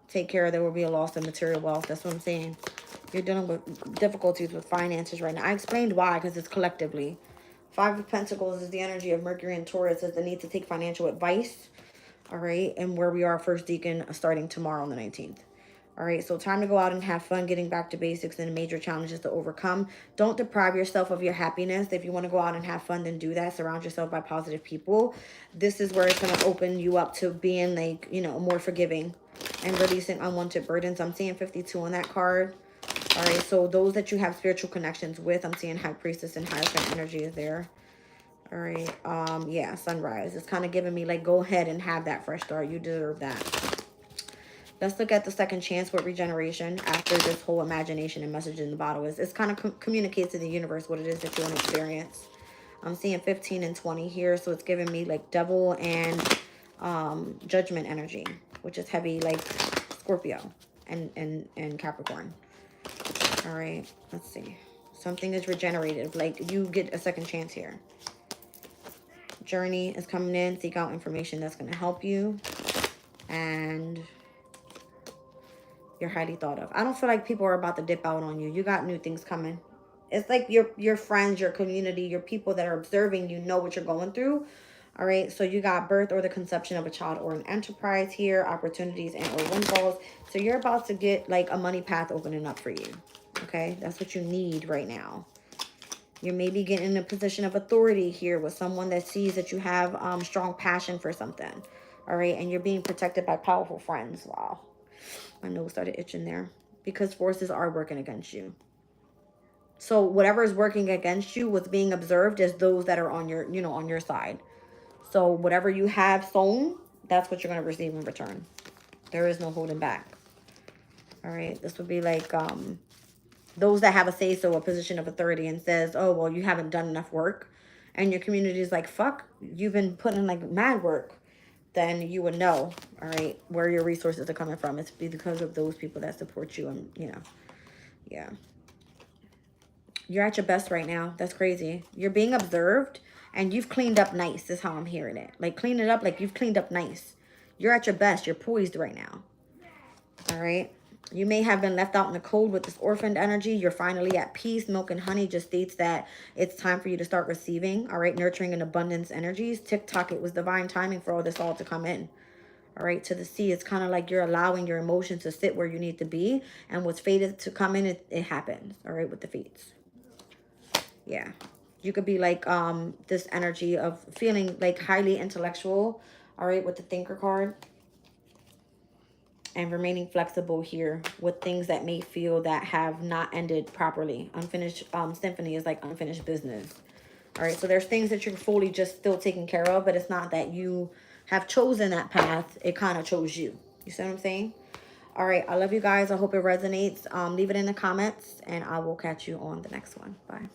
Take care. There will be a loss of material wealth. That's what I'm saying. You're dealing with difficulties with finances right now. I explained why, because it's collectively. 5 of Pentacles is the energy of Mercury and Taurus, is the need to take financial advice. All right. And where we are, first deacon starting tomorrow on the 19th. All right. So time to go out and have fun, getting back to basics and major challenges to overcome. Don't deprive yourself of your happiness. If you want to go out and have fun, then do that. Surround yourself by positive people. This is where it's going to open you up to being, like, you know, more forgiving and releasing unwanted burdens. I'm seeing 52 on that card. All right, so those that you have spiritual connections with, I'm seeing High Priestess and Hierophant energy is there. All right. Yeah, sunrise. It's kind of giving me like, go ahead and have that fresh start. You deserve that. Let's look at the second chance with regeneration after this whole imagination and message in the bottle is. It's kind of communicates to the universe what it is that you want to experience. I'm seeing 15 and 20 here, so it's giving me like devil and judgment energy, which is heavy like Scorpio and Capricorn. All right, let's see. Something is regenerative, like you get a second chance here. Journey is coming in. Seek out information that's going to help you. And you're highly thought of. I don't feel like people are about to dip out on you. You got new things coming. It's like your friends, your community, your people that are observing you know what you're going through. All right, so you got birth or the conception of a child or an enterprise here, opportunities and or windfalls. So you're about to get like a money path opening up for you. Okay, that's what you need right now. You may be getting in a position of authority here with someone that sees that you have strong passion for something. All right, and you're being protected by powerful friends. Wow, my nose started itching there because forces are working against you. So whatever is working against you, what's being observed is those that are on your, on your side. So whatever you have sown, that's what you're going to receive in return. There is no holding back. All right, this would be like those that have a say-so, a position of authority, and says, oh, well, you haven't done enough work. And your community is like, fuck, you've been putting in like mad work. Then you would know, all right, where your resources are coming from. It's because of those people that support you and, yeah. You're at your best right now. That's crazy. You're being observed and you've cleaned up nice is how I'm hearing it. Like clean it up like you've cleaned up nice. You're at your best. You're poised right now. All right. You may have been left out in the cold with this orphaned energy. You're finally at peace. Milk and honey just states that it's time for you to start receiving. All right. Nurturing and abundance energies. TikTok, it was divine timing for all this all to come in. All right. To the sea, it's kind of like you're allowing your emotions to sit where you need to be. And what's fated to come in, it happens. All right. With the fates. Yeah. You could be like this energy of feeling like highly intellectual. All right. With the thinker card. And remaining flexible here with things that may feel that have not ended properly. Unfinished symphony is like unfinished business. All right, so there's things that you're fully just still taking care of, but it's not that you have chosen that path. It kind of chose you. You see what I'm saying? All right, I love you guys. I hope it resonates. Leave it in the comments, and I will catch you on the next one. Bye.